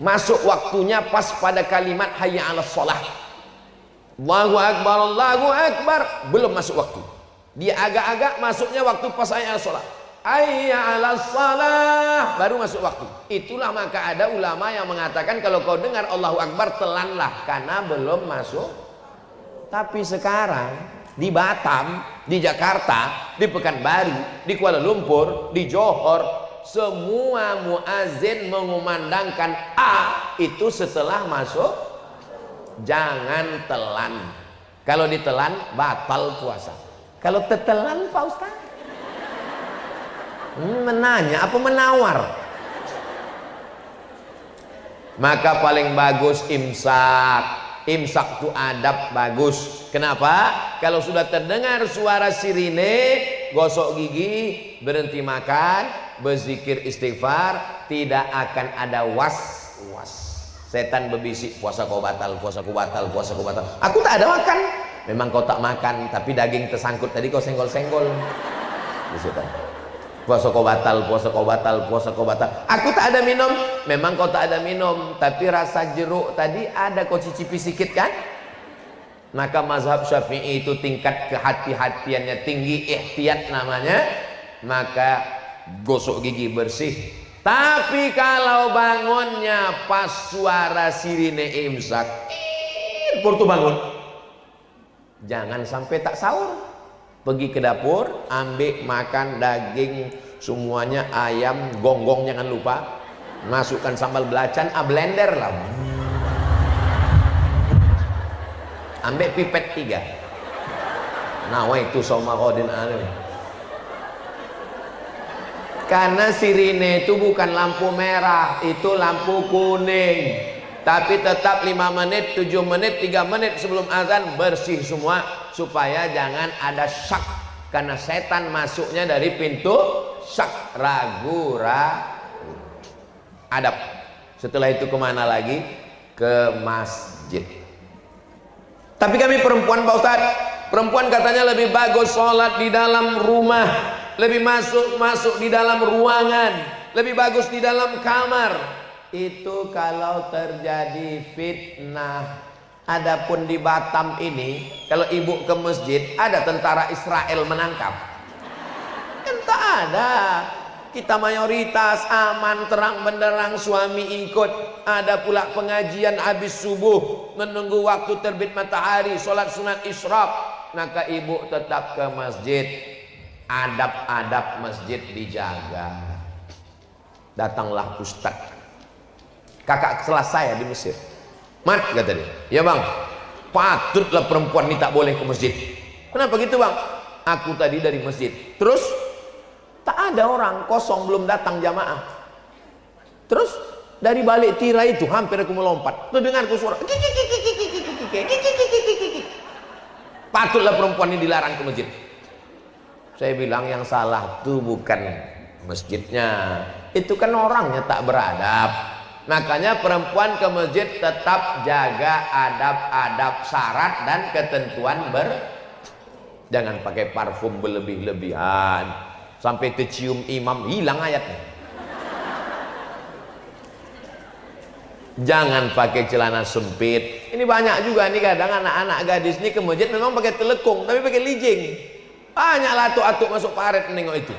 Masuk waktunya pas pada kalimat hayya 'alas shalah. Allahu akbar, Allahu akbar, belum masuk waktu. Dia agak-agak masuknya waktu pas hayya 'alas shalah. Hayya 'alas shalah baru masuk waktu. Itulah maka ada ulama yang mengatakan kalau kau dengar Allahu akbar telanlah karena belum masuk. Tapi sekarang di Batam, di Jakarta, di Pekanbaru, di Kuala Lumpur, di Johor, semua muazin mengumandangkan A itu setelah masuk. Jangan telan. Kalau ditelan batal puasa. Kalau tetelan Pak Ustaz? Menanya apa menawar? Maka paling bagus imsak. Imsak itu adab bagus. Kenapa? Kalau sudah terdengar suara sirine, gosok gigi, berhenti makan, berzikir istighfar, tidak akan ada was-was. Setan berbisik, puasa kau batal, puasa kau batal, puasa kau batal. Aku tak ada makan. Memang kau tak makan, tapi daging tersangkut tadi kau senggol-senggol. Puasa kau batal, puasa kau batal, puasa kau batal. Aku tak ada minum. Memang kau tak ada minum, tapi rasa jeruk tadi ada kau cicipi sedikit kan? Maka mazhab Syafi'i itu tingkat kehati-hatiannya tinggi, ihtiyat namanya. Maka gosok gigi bersih. Tapi kalau bangunnya pas suara sirine imsak, purtu bangun, jangan sampai tak sahur. Pergi ke dapur, ambil makan daging semuanya, ayam, gonggong jangan lupa, masukkan sambal belacan, blender lah, ambil pipet 3. Nawaitu soma qadin alim. Karena sirine itu bukan lampu merah, itu lampu kuning. Tapi tetap 5 menit, 7 menit, 3 menit sebelum azan bersih semua supaya jangan ada syak. Karena setan masuknya dari pintu syak, ragu. Adab. Setelah itu kemana lagi? Ke masjid. Tapi kami perempuan Pak Ustaz, perempuan katanya lebih bagus sholat di dalam rumah, lebih masuk di dalam ruangan, lebih bagus di dalam kamar. Itu kalau terjadi fitnah. Adapun di Batam ini, kalau ibu ke masjid ada tentara Israel menangkap, kan tak ada. Kita mayoritas aman, terang benderang, suami ikut. Ada pula pengajian habis subuh, menunggu waktu terbit matahari, sholat sunat isyraq. Maka ibu tetap ke masjid. Adab-adab masjid dijaga. Datanglah ustadz, kakak kelas saya di Mesir. Mat, kata dia, ya bang, patutlah perempuan ini tak boleh ke masjid. Kenapa gitu bang? Aku tadi dari masjid, terus tak ada orang, kosong, belum datang jamaah. Terus dari balik tirai itu hampir aku melompat, tuh dengarku suara, patutlah perempuan ini dilarang ke masjid. Saya bilang yang salah tuh bukan masjidnya, itu kan orangnya tak beradab. Makanya perempuan ke masjid tetap jaga adab-adab syarat dan ketentuan jangan pakai parfum berlebih-lebihan sampai tercium imam hilang ayatnya. Jangan pakai celana sempit. Ini banyak juga nih kadang anak-anak gadis nih ke masjid memang pakai telekung tapi pakai lijing. Banyak latuk-atuk masuk paret nengok itu.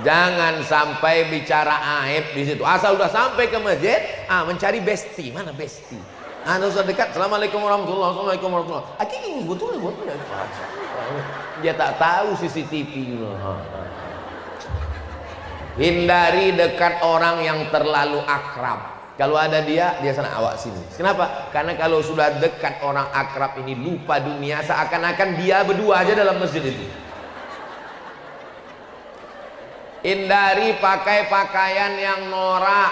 Jangan sampai bicara aib di situ. Asal udah sampai ke masjid, mencari besti. Mana besti? Usah dekat. Assalamualaikum warahmatullahi wabarakatuh. Assalamualaikum warahmatullahi wabarakatuh. Betul. Dia tak tahu CCTV. Hindari dekat orang yang terlalu akrab. Kalau ada dia sana, awak sini. Kenapa? Karena kalau sudah dekat orang akrab ini lupa dunia, seakan-akan dia berdua aja dalam masjid itu. Hindari pakai pakaian yang norak.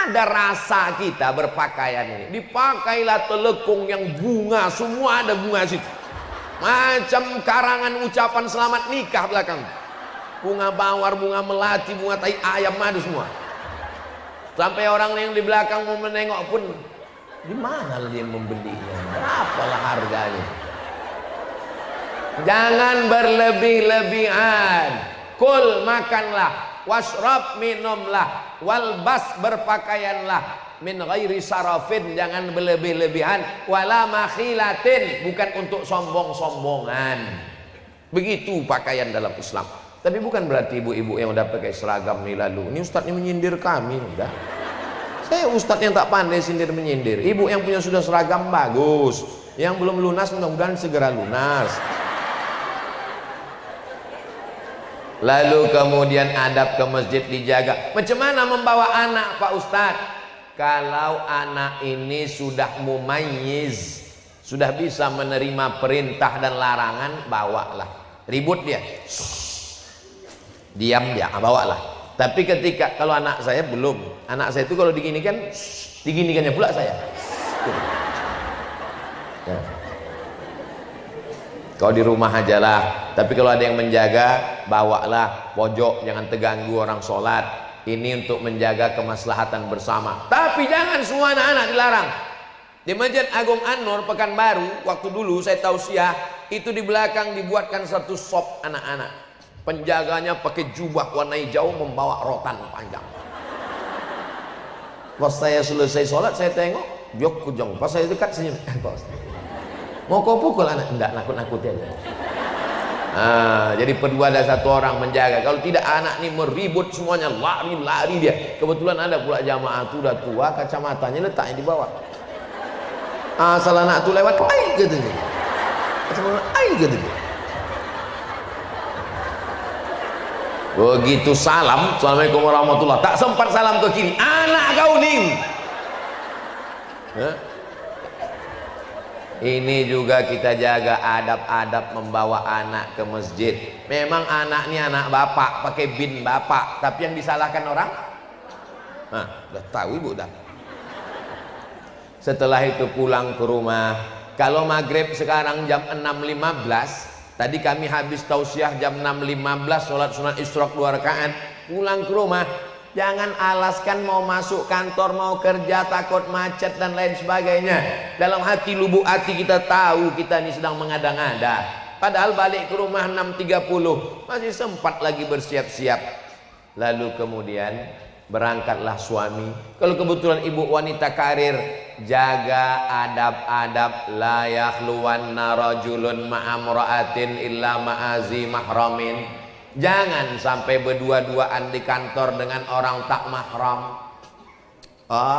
ada rasa kita berpakaian ini. Dipakailah telekung yang bunga, semua ada bunga situ. Macam karangan ucapan selamat nikah belakang. Bunga mawar, bunga melati, bunga tai ayam, madu semua. Sampai orang yang di belakang mau menengok pun, di mana dia membelinya? Berapalah harganya? Jangan berlebih-lebihan. Kul, makanlah, wasrab, minumlah, walbas, berpakaianlah, min ghairi sarafin, jangan berlebih-lebihan, wala makhilatin, bukan untuk sombong-sombongan. Begitu pakaian dalam Islam. Tapi bukan berarti ibu-ibu yang udah pakai seragam nih lalu, ini ustadz ini menyindir kami, udah. Saya ustadz yang tak pandai sindir menyindir. Ibu yang punya sudah seragam bagus, yang belum lunas mudah-mudahan segera lunas. Lalu kemudian adab ke masjid dijaga. Macam mana membawa anak Pak Ustadz? Kalau anak ini sudah mumayyiz, sudah bisa menerima perintah dan larangan, bawalah. Ribut dia, diam dia, bawalah. Tapi ketika kalau anak saya belum, anak saya itu kalau diginikan, diginikannya pula saya. Ya. Kau di rumah aja lah. Tapi kalau ada yang menjaga, bawalah pojok, jangan terganggu orang sholat. Ini untuk menjaga kemaslahatan bersama. Tapi jangan semua anak-anak dilarang. Di Masjid Agung An-Nur Pekanbaru, waktu dulu saya tausiah, itu di belakang dibuatkan satu shop anak-anak. Penjaganya pakai jubah warna hijau, membawa rotan panjang. Pas saya selesai sholat, saya tengok, jok kujong. Pas saya dekat senyum, mau kau pukul anak? Enggak, nakut-nakuti aja. Jadi berdua ada satu orang menjaga. Kalau tidak anak ini meribut semuanya, lari-lari dia. Kebetulan ada pula jamaah itu udah tua, kacamatanya letaknya di bawah. Asal anak itu lewat, ai katanya. Kacamata ai katanya. Begitu salam, assalamualaikum warahmatullah. Tak sempat salam ke kiri, anak kau ning. Ini juga kita jaga adab-adab membawa anak ke masjid. Memang anak ini anak bapak, pakai bin bapak, tapi yang disalahkan orang? Udah tahu ibu dah. Setelah itu pulang ke rumah. Kalau maghrib sekarang jam 6.15, tadi kami habis tausiah jam 6.15, sholat sunat isyraq 2 rakaat, pulang ke rumah. Jangan alaskan mau masuk kantor, mau kerja, takut macet dan lain sebagainya. Dalam hati, lubuk hati kita tahu kita ini sedang mengada-ngada. Padahal balik ke rumah 6.30, masih sempat lagi bersiap-siap. Lalu kemudian berangkatlah suami. Kalau kebetulan ibu wanita karir, jaga adab-adab. La yakhluwanna rajulun ma'amra'atin illa ma'azi mahramin. Jangan sampai berdua-duaan di kantor dengan orang tak mahram.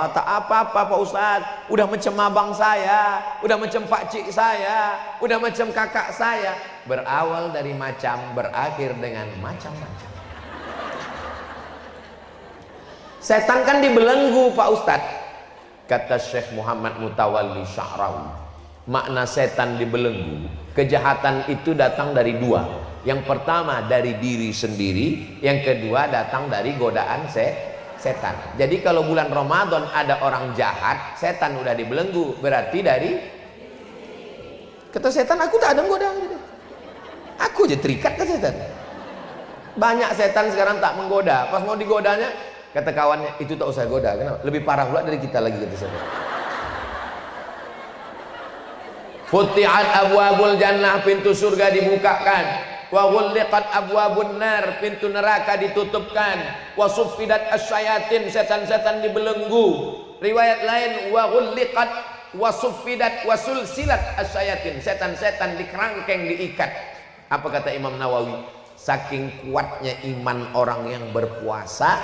Tak apa-apa Pak Ustadz, udah macam abang saya, udah macam pakcik saya, udah macam kakak saya. Berawal dari macam, berakhir dengan macam-macam. Setan kan dibelenggu Pak Ustadz. Kata Syekh Muhammad Mutawalli Sya'rawi, makna setan dibelenggu, kejahatan itu datang dari dua. Yang pertama dari diri sendiri, yang kedua datang dari godaan setan. Jadi kalau bulan Ramadan ada orang jahat, setan udah dibelenggu, berarti dari kata setan, aku tak ada godaan gitu. Aku aja terikat ke setan. Banyak setan sekarang tak menggoda, pas mau digodanya kata kawannya, itu tak usah goda. Kenapa? Lebih parah pula dari kita lagi, kata setan. Futihat abwabul jannah, pintu surga dibukakan. Wa ghulliqat abwabun nar, pintu neraka ditutupkan. Wa suffidat asyayatin, setan-setan dibelenggu. Riwayat lain, wa ghulliqat wa suffidat wa sulsilat asyayatin, setan-setan dikerangkeng, diikat. Apa kata Imam Nawawi? Saking kuatnya iman orang yang berpuasa,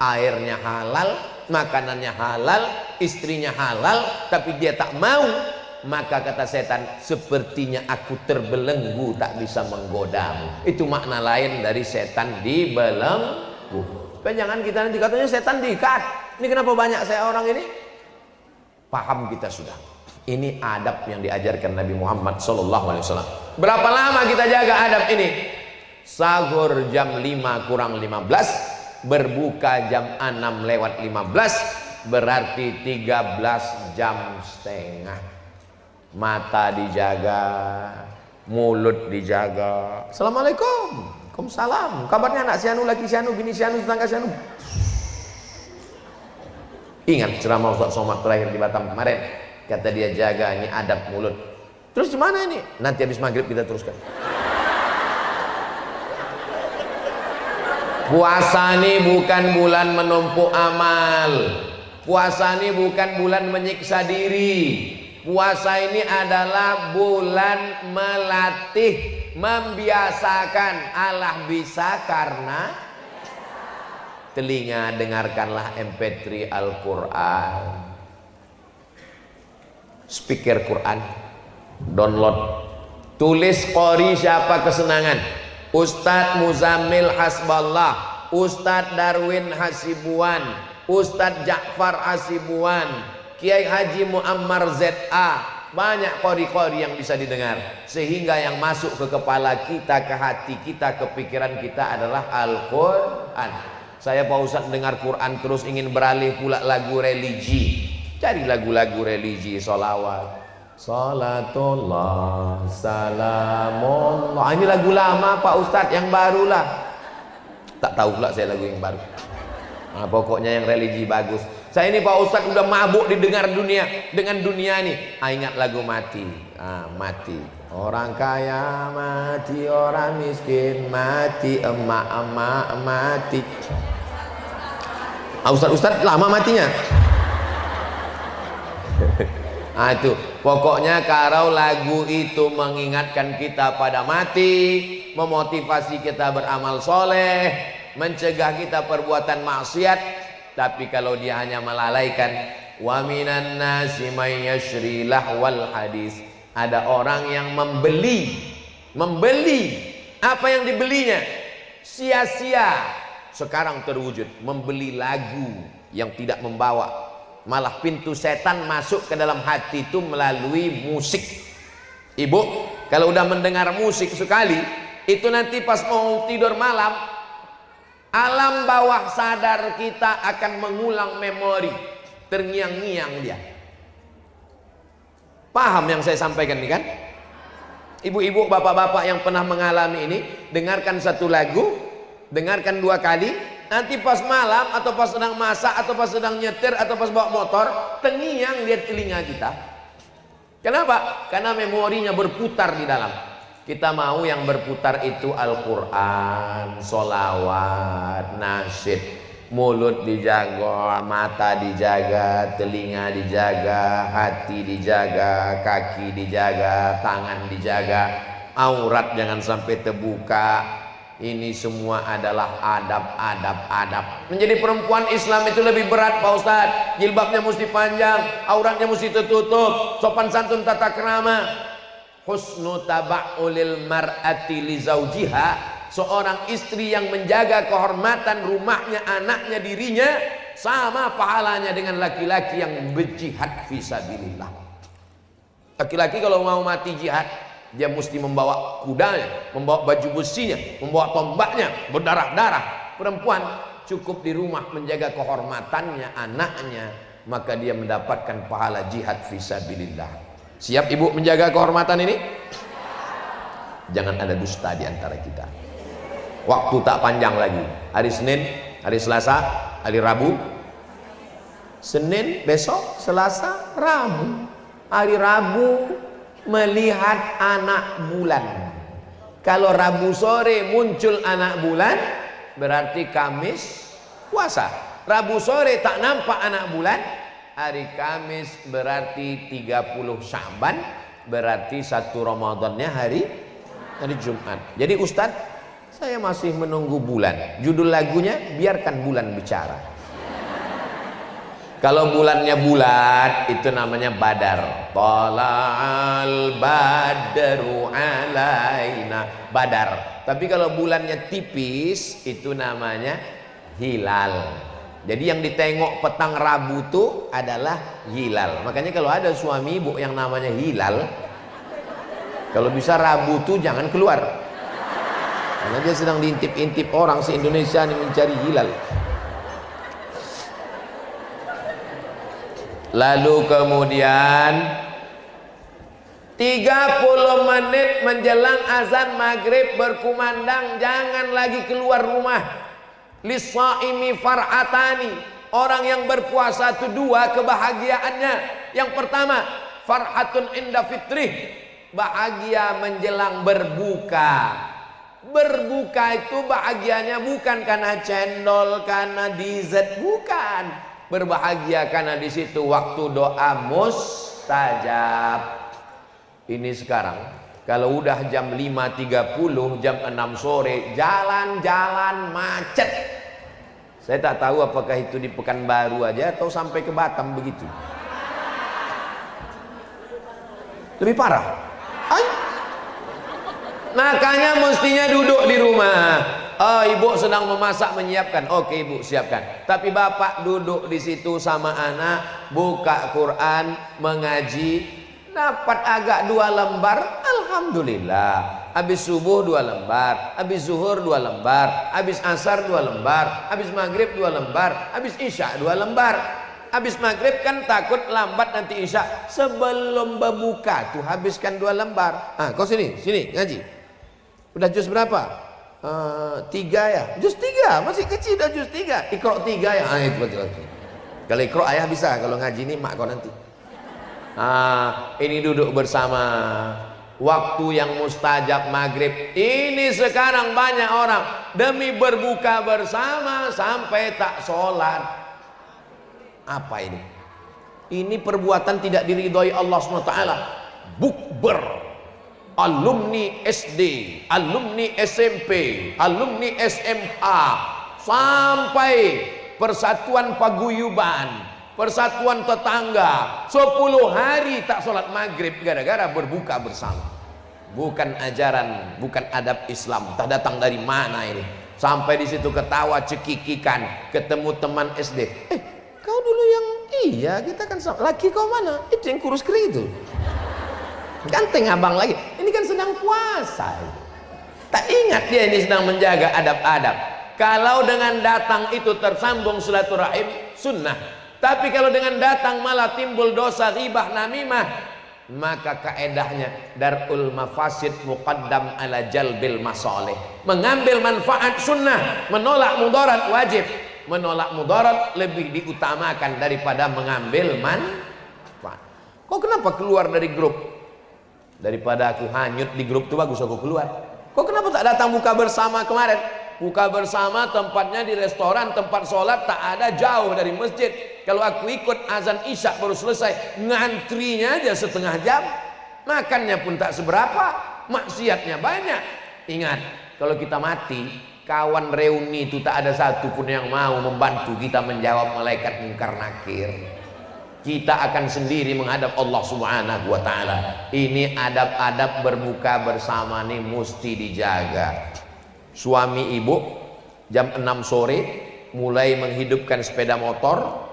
airnya halal, makanannya halal, istrinya halal, tapi dia tak mau. Maka kata setan, sepertinya aku terbelenggu, tak bisa menggodamu. Itu makna lain dari setan dibelenggu. Tapi jangan kita nanti katanya setan diikat. Ini kenapa banyak saya orang ini? Paham kita sudah. Ini adab yang diajarkan Nabi Muhammad SAW. Berapa lama kita jaga adab ini? Sahur jam 5 kurang 15, berbuka jam 6 lewat 15. berarti 13 jam setengah. Mata dijaga, mulut dijaga. Assalamualaikum, Waalaikumsalam. Kabarnya anak si anu, laki si anu, bini si anu, tetangga si anu. Ingat ceramah Ustaz Somad terakhir di Batam kemarin, kata dia jaga ini adab mulut. Terus gimana ini? Nanti habis maghrib kita teruskan. Puasa ini bukan bulan menumpuk amal. Puasa ini bukan bulan menyiksa diri. Puasa ini adalah bulan melatih, membiasakan. Allah bisa karena telinga, dengarkanlah MP3 Al-Quran, speaker Quran, download, tulis qori siapa kesenangan, Ustadz Muzammil Hasballah, Ustadz Darwin Hasibuan, Ustadz Ja'far Hasibuan, Kiai Haji Muammar ZA. Banyak qori-qori yang bisa didengar, sehingga yang masuk ke kepala kita, ke hati kita, ke pikiran kita adalah Al-Quran. Saya Pak Ustadz dengar Quran terus ingin beralih pula lagu religi. Cari lagu-lagu religi, sholawat, salatullah, salamullah. Ini lagu lama Pak Ustadz, yang barulah. Tak tahu pula saya lagu yang baru. Nah, pokoknya yang religi bagus. Saya ini Pak Ustadz udah mabuk didengar dunia, dengan dunia ini. Ingat lagu mati. Mati. Orang kaya mati, orang miskin mati, emak-emak mati. Ustadz lama matinya. Itu pokoknya kalau lagu itu mengingatkan kita pada mati, memotivasi kita beramal soleh, mencegah kita perbuatan maksiat. Tapi kalau dia hanya melalaikan, wa minan nasi may yashri lahwal hadis, ada orang yang membeli apa yang dibelinya sia-sia. Sekarang terwujud membeli lagu yang tidak membawa, malah pintu setan masuk ke dalam hati itu melalui musik. Ibu kalau udah mendengar musik sekali, itu nanti pas mau tidur malam, alam bawah sadar kita akan mengulang memori, terngiang-ngiang dia. Paham yang saya sampaikan ini kan? Ibu-ibu, bapak-bapak yang pernah mengalami ini, dengarkan satu lagu, dengarkan 2 kali, nanti pas malam atau pas sedang masak atau pas sedang nyetir atau pas bawa motor, terngiang dia telinga kita. Kenapa? Karena memorinya berputar di dalam. Kita mau yang berputar itu Al-Quran, sholawat, nasyid. Mulut dijaga, mata dijaga, telinga dijaga, hati dijaga, kaki dijaga, tangan dijaga, aurat jangan sampai terbuka. Ini semua adalah adab-adab. Menjadi perempuan Islam itu lebih berat Pak Ustadz. Jilbabnya mesti panjang, auratnya mesti tertutup, sopan santun tata krama. Husnu taba'ulil mar'ati li zawjiha, seorang istri yang menjaga kehormatan rumahnya, anaknya, dirinya, sama pahalanya dengan laki-laki yang berjihad fisabilillah. Laki-laki kalau mau mati jihad, dia mesti membawa kudanya, membawa baju besinya, membawa tombaknya, berdarah-darah. Perempuan cukup di rumah menjaga kehormatannya, anaknya, maka dia mendapatkan pahala jihad fisabilillah. Siap ibu menjaga kehormatan ini? Jangan ada dusta di antara kita. Waktu tak panjang lagi. Hari Senin, hari Selasa, hari Rabu. Senin, besok, Selasa, Rabu. Hari Rabu melihat anak bulan. Kalau Rabu sore muncul anak bulan, berarti Kamis puasa. Rabu sore tak nampak anak bulan, hari Kamis berarti 30 Sya'ban, berarti 1 Ramadannya hari Jumat. Jadi Ustadz, saya masih menunggu bulan. Judul lagunya biarkan bulan bicara. Kalau bulannya bulat, itu namanya Badar. Tala'al badru alaina, Badar. Tapi kalau bulannya tipis, itu namanya hilal. Jadi yang ditengok petang Rabu itu adalah hilal. Makanya kalau ada suami ibu yang namanya Hilal, kalau bisa Rabu itu jangan keluar, karena dia sedang diintip-intip orang se-Indonesia ini mencari hilal. Lalu kemudian 30 menit menjelang azan maghrib berkumandang, jangan lagi keluar rumah. Lis-shaimi far'atani, orang yang berpuasa itu dua kebahagiaannya. Yang pertama, farhatun inda fitrih, bahagia menjelang berbuka. Berbuka itu bahagianya bukan karena cendol, karena dessert, bukan. Berbahagia karena di situ waktu doa mustajab. Ini sekarang kalau udah jam 5.30, jam 6 sore, jalan-jalan macet. Saya tak tahu apakah itu di Pekanbaru aja atau sampai ke Batam begitu. Lebih parah. Ay. Makanya mestinya duduk di rumah. Oh, ibu sedang memasak, menyiapkan. Oke, ibu siapkan. Tapi bapak duduk di situ sama anak, buka Quran, mengaji, dapat agak 2 lembar, alhamdulillah. Habis subuh 2 lembar, habis zuhur 2 lembar, habis asar 2 lembar, habis maghrib 2 lembar, habis isya 2 lembar. Habis maghrib kan takut lambat nanti isya. Sebelum berbuka tuh habiskan 2 lembar. Ah, kau sini ngaji. Udah juz berapa? 3 ya, juz 3, masih kecil dah juz 3. Iqra 3 ya, itu betul. Kalau Iqra ayah bisa, kalau ngaji ini mak kau nanti. Ini duduk bersama, waktu yang mustajab maghrib. Ini sekarang banyak orang demi berbuka bersama sampai tak sholat. Apa ini? Ini perbuatan tidak diridhoi Allah SWT. Bukber. Alumni SD, alumni SMP, alumni SMA, sampai persatuan paguyuban, persatuan tetangga, 10 hari tak sholat maghrib gara-gara berbuka bersama. Bukan ajaran, bukan adab Islam. Tak datang dari mana ini? Sampai di situ ketawa cekikikan, ketemu teman SD. Kau dulu yang iya kita kan sama. Laki kau mana? Itu yang kurus kering itu. Ganteng abang lagi. Ini kan sedang puasa. Tak ingat dia ini sedang menjaga adab-adab. Kalau dengan datang itu tersambung silaturahim, sunnah. Tapi kalau dengan datang malah timbul dosa ghibah namimah, maka kaedahnya darul mafasid muqaddam ala jalbil masalih. Mengambil manfaat sunnah, menolak mudarat wajib. Menolak mudarat lebih diutamakan daripada mengambil manfaat. Kok kenapa keluar dari grup? Daripada aku hanyut di grup itu bagus aku keluar. Kok kenapa tak datang buka bersama kemarin? Buka bersama tempatnya di restoran, tempat sholat tak ada, jauh dari masjid. Kalau aku ikut azan isya baru selesai, ngantrinya aja setengah jam. Makannya pun tak seberapa, maksiatnya banyak. Ingat, kalau kita mati, kawan reuni itu tak ada satu pun yang mau membantu kita menjawab malaikat mungkar nakir. Kita akan sendiri menghadap Allah Subhanahu wa ta'ala. Ini adab-adab berbuka bersama nih mesti dijaga. Suami ibu jam 6 sore mulai menghidupkan sepeda motor.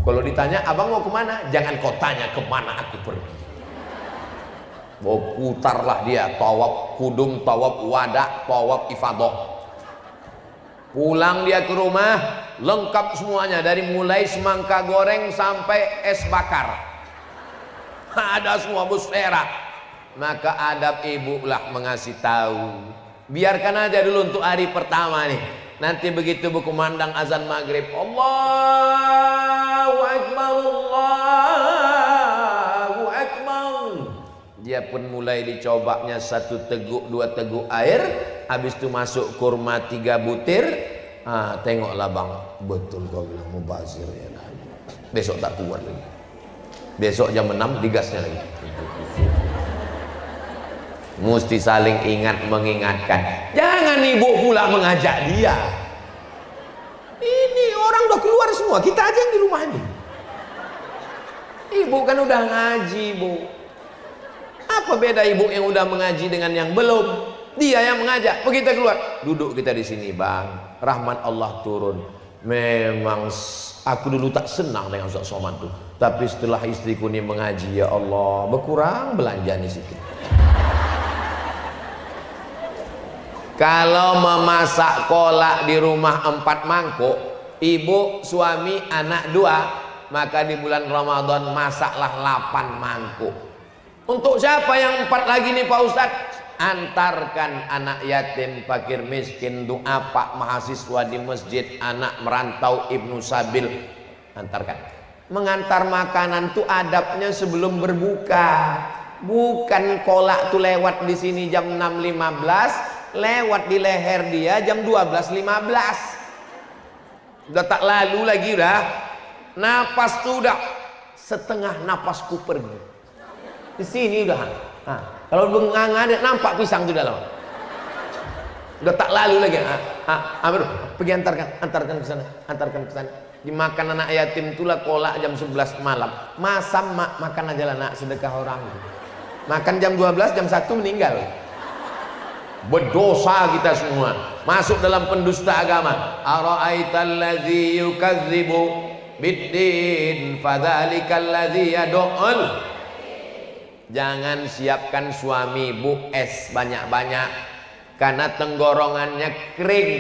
Kalau ditanya abang mau kemana? Jangan kau tanya kemana aku pergi. Mau putarlah dia, tawaf kudum, tawaf wadah, tawaf ifadah. Pulang dia ke rumah lengkap semuanya, dari mulai semangka goreng sampai es bakar ada semua busfera. Maka adab ibu lah mengasih tahu. Biarkan aja dulu untuk hari pertama nih. Nanti begitu berkumandang azan maghrib, Allahu Akbar, Allahu Akbar, dia pun mulai dicobanya 1 teguk 2 teguk air. Habis itu masuk kurma 3 butir. Tengoklah bang, betul kau bilang mubazir ya. Besok tak kuat lagi. Besok jam 6 digasnya lagi. Mesti saling ingat mengingatkan. Jangan ibu pula mengajak dia. Ini orang udah keluar semua, kita aja yang di rumah ini. Ibu kan udah ngaji, Bu. Apa beda ibu yang udah mengaji dengan yang belum? Dia yang mengajak. Begitu keluar, duduk kita di sini, Bang. Rahmat Allah turun. Memang aku dulu tak senang dengan Ustaz Somad tuh. Tapi setelah istriku ini mengaji, ya Allah, berkurang belanjanya sedikit. Kalau memasak kolak di rumah 4 mangkuk, ibu, suami, anak 2, maka di bulan Ramadan masaklah 8 mangkuk. Untuk siapa yang 4 lagi nih Pak Ustadz? Antarkan anak yatim, fakir miskin, doa Pak mahasiswa di masjid, anak merantau, ibnu sabil, antarkan. Mengantar makanan tuh adabnya sebelum berbuka. Bukan kolak tuh lewat di sini jam 6.15, lewat di leher dia jam 12.15. Udah tak lalu lagi udah. Napas tuh udah setengah napasku pergi. Di sini udah. Nah, kalau bengang ada nampak pisang tuh dalam. Udah tak lalu lagi. Pergi antarkan ke sana, antarkan ke sana. Dimakan anak yatim itulah kolak jam 11 malam. Masa makan aja lah nak, sedekah orang. Makan jam 12, jam 1 meninggal. Berdosa kita semua. Masuk dalam pendusta agama. Ara'aital ladzi yukadzibu biddin fadzalikal ladzi yad'ul. Jangan siapkan suami Bu es banyak-banyak, karena tenggorokannya kering.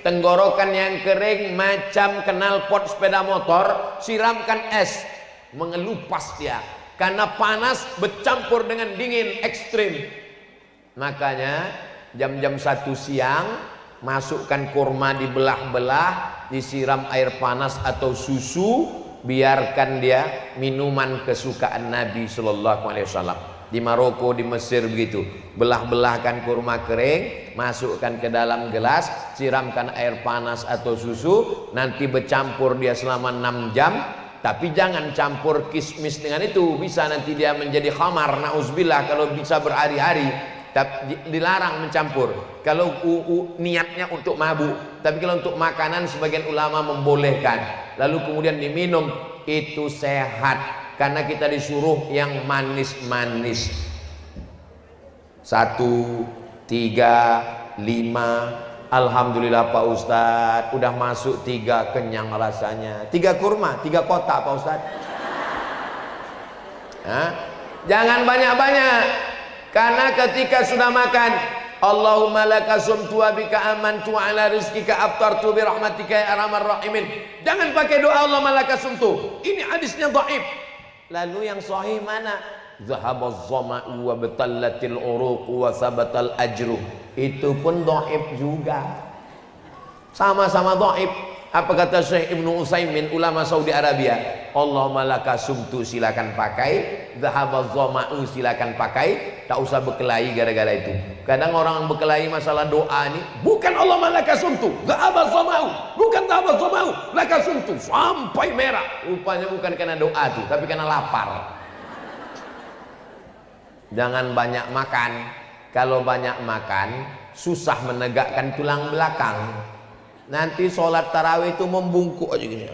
Tenggorokan yang kering macam knalpot sepeda motor, siramkan es, mengelupas dia, karena panas bercampur dengan dingin ekstrim. Makanya jam-jam 1 siang masukkan kurma, dibelah-belah, disiram air panas atau susu. Biarkan dia minuman kesukaan Nabi Sallallahu Alaihi Wasallam. Di Maroko, di Mesir begitu. Belah-belahkan kurma kering, masukkan ke dalam gelas, siramkan air panas atau susu, nanti bercampur dia selama 6 jam. Tapi jangan campur kismis dengan itu, bisa nanti dia menjadi khamar, na'udzubillah, kalau bisa berhari-hari. Dilarang mencampur kalau niatnya untuk mabuk. Tapi kalau untuk makanan sebagian ulama membolehkan, lalu kemudian diminum, itu sehat, karena kita disuruh yang manis-manis. 1, 3, 5. Alhamdulillah Pak Ustadz, udah masuk 3, kenyang rasanya. 3 kurma, 3 kotak Pak Ustadz. Jangan banyak-banyak. Karena ketika sudah makan, Allahumma laka sumtu wa bika amantu ala rizkika aftartu bi rahmatika ya arhamar rahimin. Jangan pakai doa Allahumma laka sumtu. Ini hadisnya dhaif. Lalu yang sahih mana? Zahabaz zama'u wa batallatil uruq wa sabatal ajru. Itu pun dhaif juga. Sama-sama dhaif. Apa kata Syekh Ibnu Utsaimin, ulama Saudi Arabia? Allahumma laka sumtu, silakan pakai. Zahabaz zama'u, silakan pakai. Tak usah berkelahi gara-gara itu. Kadang orang berkelahi masalah doa ini, bukan Allahumma laka sumtu, zahabaz zama'u, bukan zahabaz zama'u, laka sumtu, sampai merah. Rupanya bukan karena doa itu, tapi karena lapar. Jangan banyak makan. Kalau banyak makan, susah menegakkan tulang belakang. Nanti sholat tarawih itu membungkuk aja gini.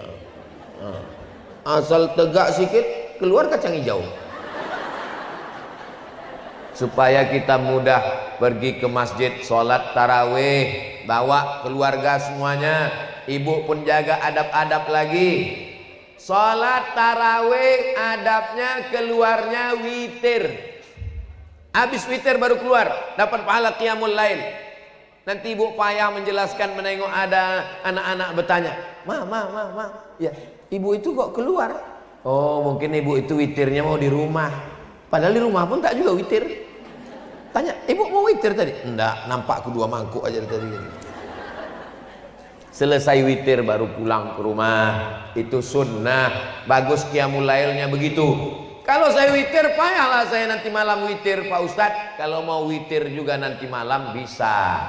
Asal tegak sikit, keluar kacang hijau. Supaya kita mudah pergi ke masjid sholat tarawih, bawa keluarga semuanya. Ibu pun jaga adab-adab lagi. Sholat tarawih adabnya keluarnya witir. Habis witir baru keluar, dapat pahala qiyamul lail. Nanti ibu payah menjelaskan, menengok ada anak-anak bertanya, Ma, ya ibu itu kok keluar? Oh, mungkin ibu itu witirnya mau di rumah. Padahal di rumah pun tak juga witir. Tanya, ibu mau witir tadi? Enggak, nampak aku 2 mangkuk aja tadi. Selesai witir baru pulang ke rumah. Itu sunnah. Bagus qiyamul lailnya begitu. Kalau saya witir, payahlah saya nanti malam witir Pak Ustadz. Kalau mau witir juga nanti malam bisa.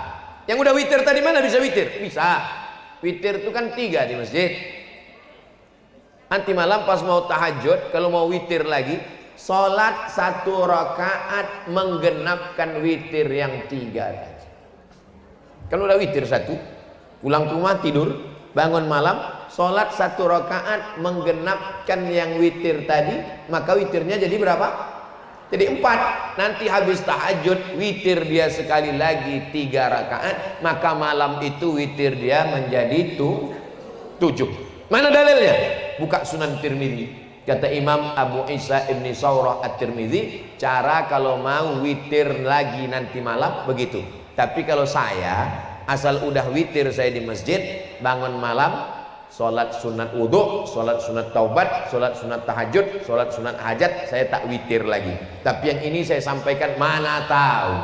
Yang udah witir tadi mana bisa witir? Bisa. Witir itu kan 3 di masjid. Nanti malam pas mau tahajud, kalau mau witir lagi, sholat 1 rakaat menggenapkan witir yang 3 tadi. Kalau udah witir 1, pulang ke rumah tidur, bangun malam, sholat 1 rakaat menggenapkan yang witir tadi, maka witirnya jadi berapa? Jadi 4. Nanti habis tahajud, witir dia sekali lagi 3 rakaat, maka malam itu witir dia menjadi 7. Mana dalilnya? Buka Sunan Tirmidzi. Kata Imam Abu Isa Ibni Saurah At-Tirmidzi, cara kalau mau witir lagi nanti malam begitu. Tapi kalau saya asal udah witir saya di masjid, bangun malam Sholat sunat wudhu, sholat sunat taubat, sholat sunat tahajud, sholat sunat hajat, saya tak witir lagi. Tapi yang ini saya sampaikan, mana tahu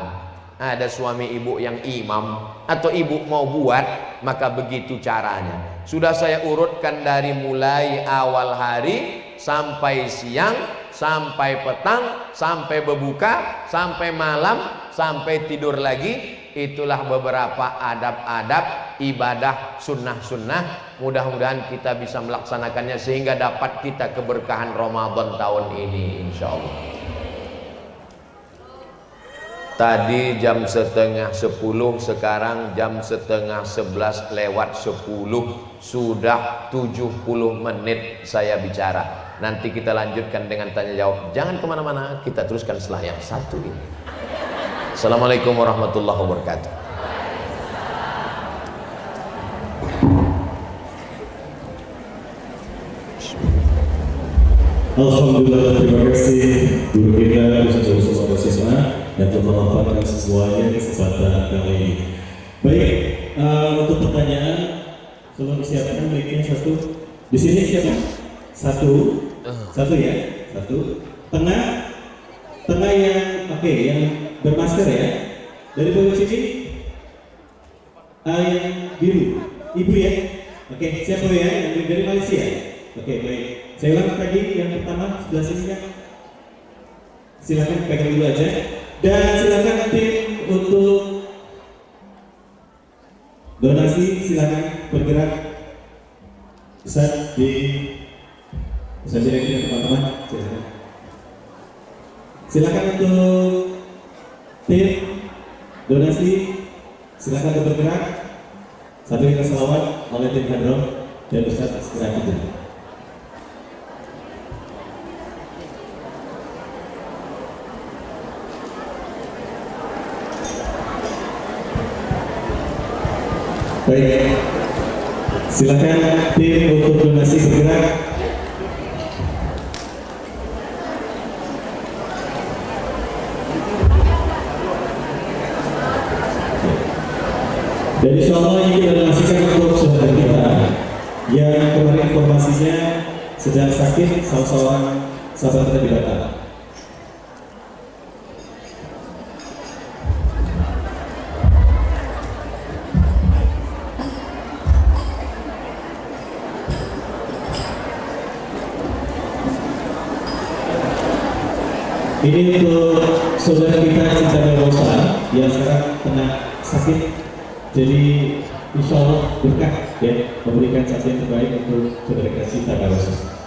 ada suami ibu yang imam atau ibu mau buat, maka begitu caranya. Sudah saya urutkan dari mulai awal hari sampai siang, sampai petang, sampai berbuka, sampai malam, sampai tidur lagi. Itulah beberapa adab-adab ibadah sunnah-sunnah. Mudah-mudahan kita bisa melaksanakannya sehingga dapat kita keberkahan Ramadan tahun ini, insya Allah. Tadi jam 9:30, sekarang jam 10:30 lewat 10. Sudah 70 menit saya bicara. Nanti kita lanjutkan dengan tanya jawab. Jangan kemana-mana, kita teruskan setelah yang satu ini. Assalamualaikum warahmatullahi wabarakatuh. Alhamdulillah, terima kasih guru kita, Ustaz Muhammad Sisma, yang telah memaparkan semuanya kesempatan kali ini. Baik, untuk pertanyaan, tolong disiapkan mic-nya satu. Di sini siapa? Satu ya, satu. Tengah yang oke, yang bermasker ya. Dari bawah sini, yang biru, ibu ya. Oke, siapa ya? Yang dari Malaysia. Oke, baik. Saya ulang lagi yang pertama sebelah sini kan. Silakan pegang dulu aja. Dan silakan tim untuk donasi silakan bergerak. Ustaz direktur teman-teman. Silakan untuk tim donasi silakan bergerak. Satu kita selawat oleh tim Hadron dan Ustaz segera kita. Baik, silakan tim untuk donasi bergerak. Dan insya Allah ini kita donasikan untuk saudara kita yang kemarin informasinya sedang sakit, salah seorang sahabat kita di Batam. Ini untuk saudara kita Cinta Rosa yang sekarang tengah sakit, jadi insya Allah berkah ya, memberikan saksi yang terbaik untuk saudara kita Cinta Rosa.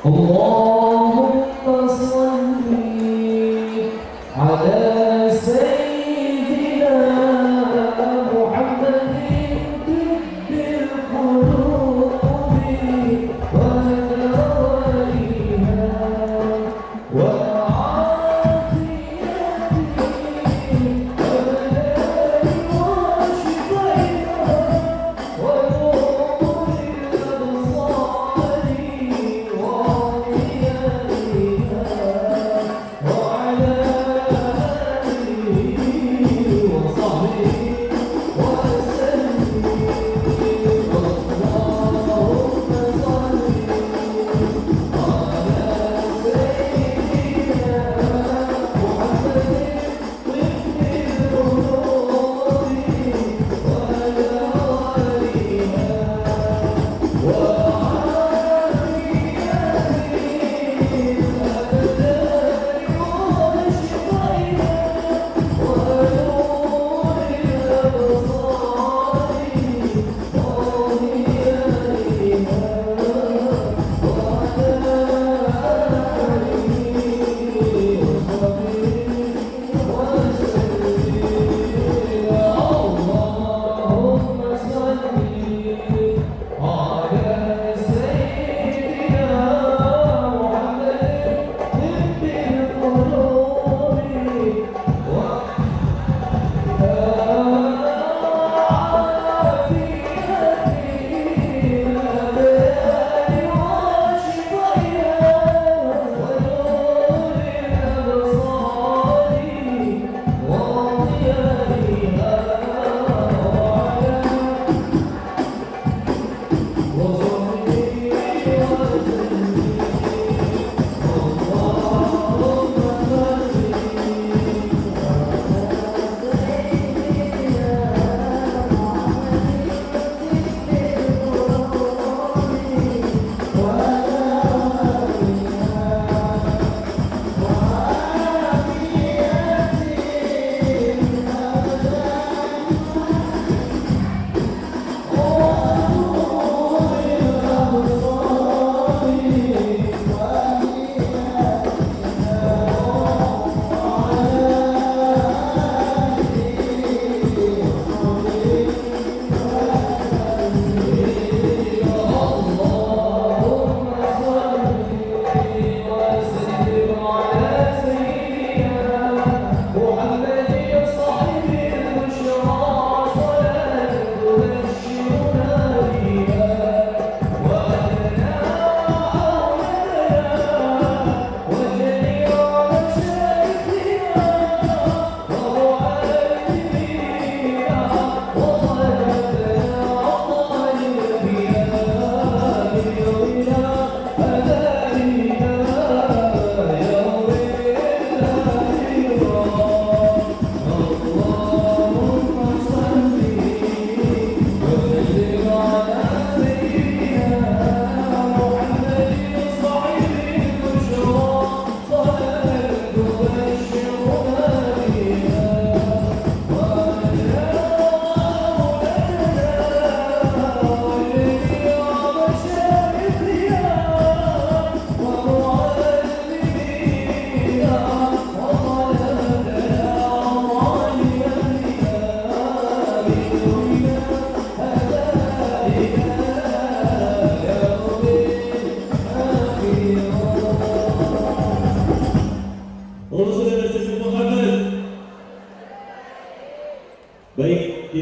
Allahumma shalli ala sayyidina Muhammadin tibbil qulubi wa dawaiha wa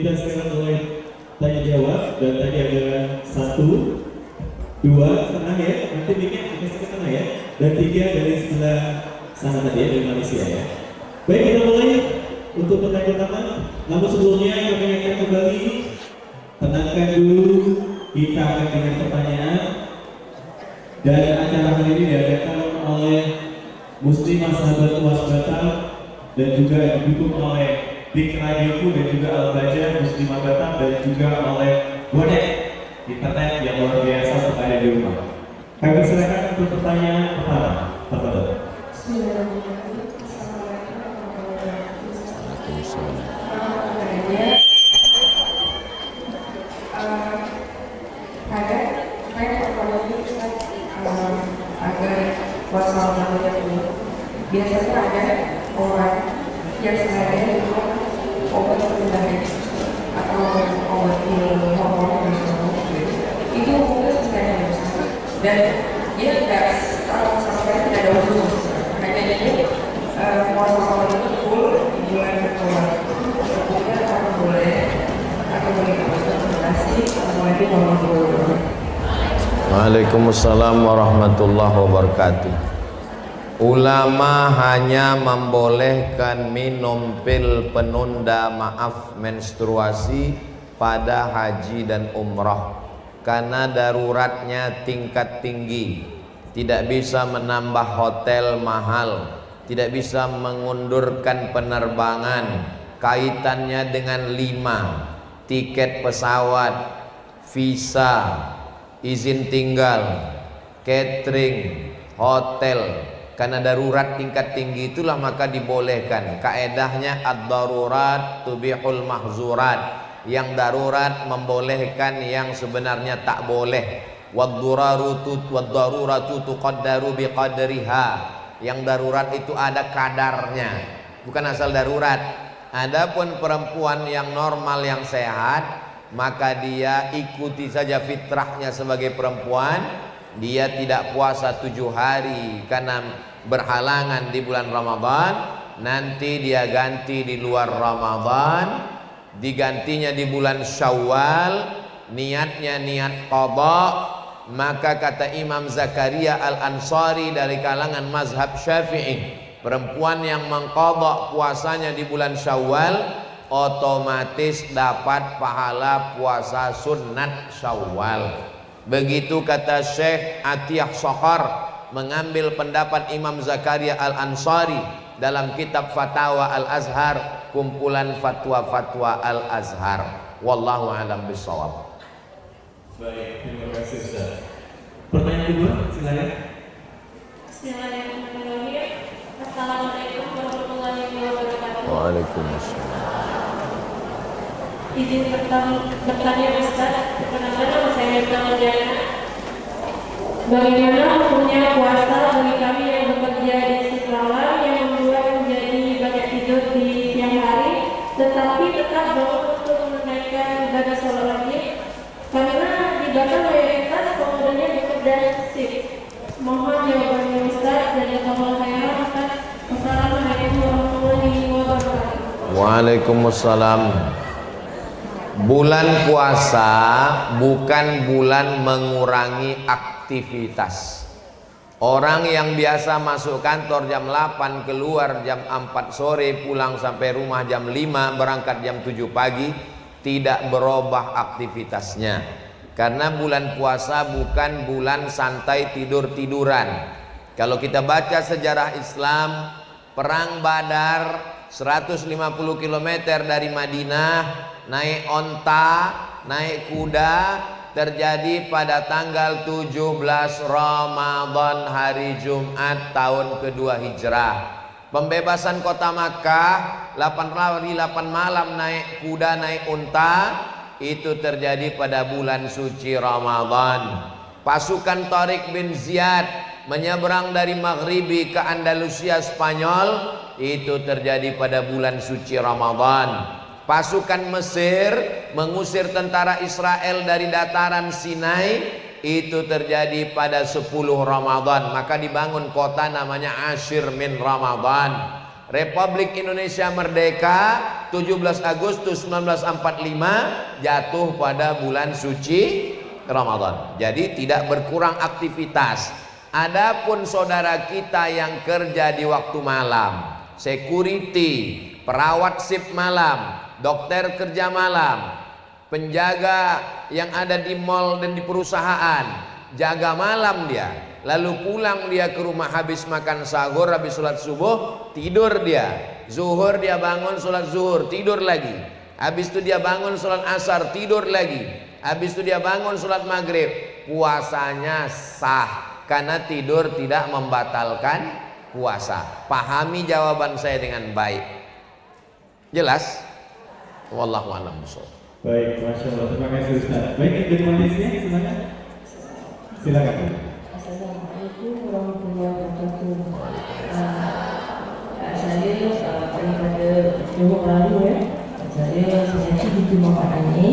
ditanyakan oleh tanya jawab, dan tadi ada 1, 2 tengah ya, nanti bikin dikasih ke tengah ya, dan 3 dari sebelah sana tadi ya, dari Malaysia ya. Baik, kita mulai untuk pertanyaan pertama. Namun sebelumnya kami akan kembali tenangkan dulu, kita akan dengan pertanyaan. Dan acara hari ini diadakan oleh Muslimah Sahabat UAS Batam dan juga didukung oleh Big Radioku dan juga Al-Baja Muslimah Batam dan juga oleh Bonek internet yang luar biasa untuk ada di rumah. Kami silakan untuk pertanyaan pertama. Tafadhol. Bismillahirrahmanirrahim. Assalamualaikum warahmatullahi wabarakatuh. Saya pertanyaan Ustaz agar wassalamualaikum ini. Biasanya ada orang yang sebenarnya itu obat pengendali atau obat hormon itu mungkin sebenarnya dan dia tidak sampai tidak ada hubungan. Hanya jadi puasa itu full di bulan Oktober. Kemudian apa boleh atau boleh konsultasi kemudian ngomong. Waalaikumsalam warahmatullahi wabarakatuh. Ulama hanya membolehkan minum pil penunda maaf menstruasi pada haji dan umrah karena daruratnya tingkat tinggi, tidak bisa menambah hotel mahal, tidak bisa mengundurkan penerbangan, kaitannya dengan 5 tiket pesawat, visa, izin tinggal, catering, hotel. Karena darurat tingkat tinggi itulah maka dibolehkan. Kaedahnya ad-darurat tubihul mahzurat. Yang darurat membolehkan yang sebenarnya tak boleh. Wad-daruratu tuqaddaru biqadriha. Yang darurat itu ada kadarnya, bukan asal darurat. Adapun perempuan yang normal yang sehat, maka dia ikuti saja fitrahnya sebagai perempuan. Dia tidak puasa 7 hari karena berhalangan di bulan Ramadan. Nanti dia ganti di luar Ramadan, digantinya di bulan Syawal, niatnya niat qadha. Maka kata Imam Zakaria Al-Ansari dari kalangan mazhab Syafi'i, perempuan yang mengqadha puasanya di bulan Syawal otomatis dapat pahala puasa sunat Syawal. Begitu kata Syekh Atiyah Sokhar mengambil pendapat Imam Zakaria Al-Ansari dalam kitab Fatawa Al-Azhar, kumpulan fatwa-fatwa Al-Azhar. Wallahu a'lam bishawab. Baik, terima kasih Ustaz. Pertanyaan kedua, silakan. Bismillahirrahmanirrahim. Assalamualaikum warahmatullahi wabarakatuh. Waalaikumsalam. Izin bertanya Ustaz, perkenalkan nama saya Jana. Bagaimana hukumnya puasa bagi kami yang bekerja di Istiqlal yang membuat menjadi banyak tidur di siang hari, tetapi tetap bangun untuk menunaikan ibadah sholat wajib karena di Batam mayoritas pemudanya bekerja shift. Mohon jawabannya Ustaz dan jazakallahu khairan Ustaz. Wassalamualaikum warahmatullahi wabarakatuh. Waalaikumsalam. Bulan puasa bukan bulan mengurangi aktivitas. Orang yang biasa masuk kantor jam 8, keluar jam 4 sore, pulang sampai rumah jam 5, berangkat jam 7 pagi, tidak berubah aktivitasnya. Karena bulan puasa bukan bulan santai tidur-tiduran. Kalau kita baca sejarah Islam, Perang Badar 150 km dari Madinah, naik onta, naik kuda, terjadi pada tanggal 17 Ramadan hari Jumat tahun kedua Hijrah. Pembebasan kota Makkah 8 hari 8 malam naik kuda, naik unta, itu terjadi pada bulan suci Ramadan. Pasukan Tariq bin Ziyad menyeberang dari Maghribi ke Andalusia Spanyol, itu terjadi pada bulan suci Ramadan. Pasukan Mesir mengusir tentara Israel dari dataran Sinai, itu terjadi pada 10 Ramadan. Maka dibangun kota namanya Ashir min Ramadan. Republik Indonesia merdeka 17 Agustus 1945 jatuh pada bulan suci Ramadan. Jadi tidak berkurang aktivitas. Adapun saudara kita yang kerja di waktu malam, security, perawat shift malam, dokter kerja malam, penjaga yang ada di mall dan di perusahaan, jaga malam dia, lalu pulang dia ke rumah habis makan sahur, habis sholat subuh, tidur dia. Zuhur dia bangun sholat zuhur, tidur lagi. Habis itu dia bangun sholat asar, tidur lagi. Habis itu dia bangun sholat maghrib. Puasanya sah, karena tidur tidak membatalkan puasa. Pahami jawaban saya dengan baik. Jelas? Wallahu a'lam bishawab. Baik, Masya Allah, terima kasih Ustaz. Baik, dari manisnya silakan. Silakan. Assalamualaikum warahmatullahi wabarakatuh. Saya daripada Johor Bahru ya. Saya sejati di Muhammad Ani.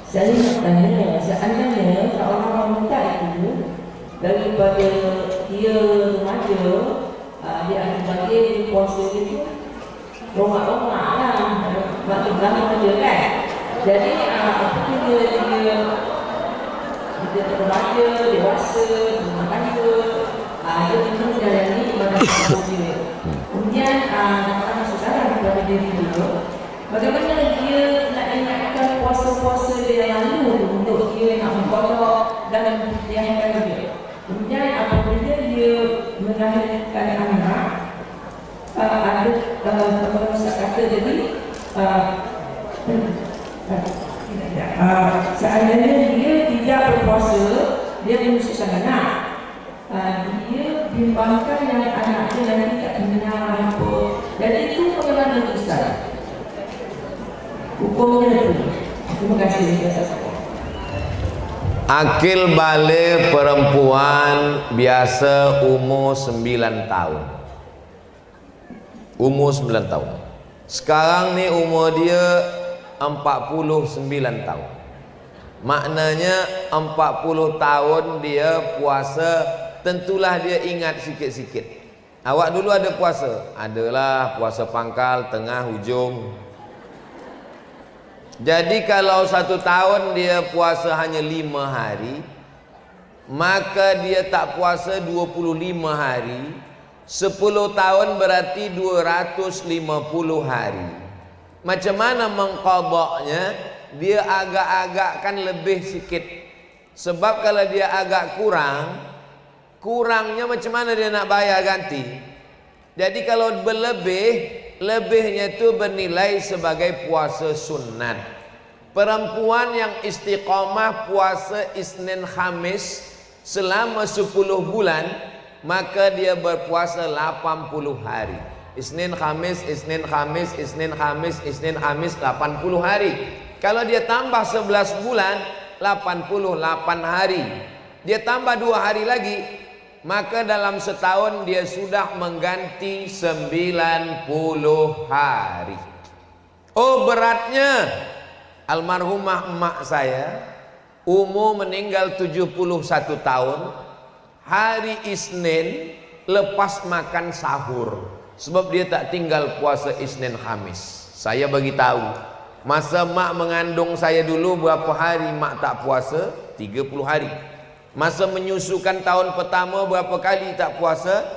Saya nak tanya, seandainya orang wanita itu daripada dia remaja, dia akan bagi puasa itu romak-romak lah, makin lama dia kan. Jadi apabila dia remaja, dewasa, rumah tangga, dia memang menjalani ibadah puasa dia. Kemudian orang sekarang kepada diri dia, bagaimana dia nak ingatkan puasa-puasa dia yang lalu untuk dia nak mengkodok dan mempertiahkan dia. Kemudian apabila dia melahirkan anak, ada kalau Ustaz kata jadi seandainya dia tidak berpuasa, dia menyusukan anak, dia bimbangkan yang anaknya nanti tak kenal apa, dan itu bagaimana Ustaz? Hukumnya itu. Terima kasih Ustaz. Akil balik perempuan biasa umur 9 tahun. Umur 9 tahun. Sekarang ni umur dia 49 tahun. Maknanya 40 tahun dia puasa, tentulah dia ingat sikit-sikit. Awak dulu ada puasa? Adalah puasa pangkal, tengah, hujung. Jadi kalau 1 tahun dia puasa hanya 5 hari, maka dia tak puasa 25 hari. 10 tahun berarti 250 hari. Macam mana mengqadaknya? Dia agak-agakkan lebih sikit. Sebab kalau dia agak kurangnya macam mana dia nak bayar ganti? Jadi kalau berlebih, lebihnya itu bernilai sebagai puasa sunat. Perempuan yang istiqamah puasa Isnin Khamis selama 10 bulan, maka dia berpuasa 80 hari. Isnin Khamis, Isnin Khamis, Isnin Khamis, Isnin Khamis, 80 hari. Kalau dia tambah 11 bulan, 88 hari. Dia tambah 2 hari lagi, maka dalam setahun dia sudah mengganti 90 hari. Oh, beratnya. Almarhumah emak saya umur meninggal 71 tahun. Hari Isnin lepas makan sahur, sebab dia tak tinggal puasa Isnin Khamis. Saya bagi tahu, masa mak mengandung saya dulu berapa hari mak tak puasa? 30 hari. Masa menyusukan tahun pertama berapa kali tak puasa?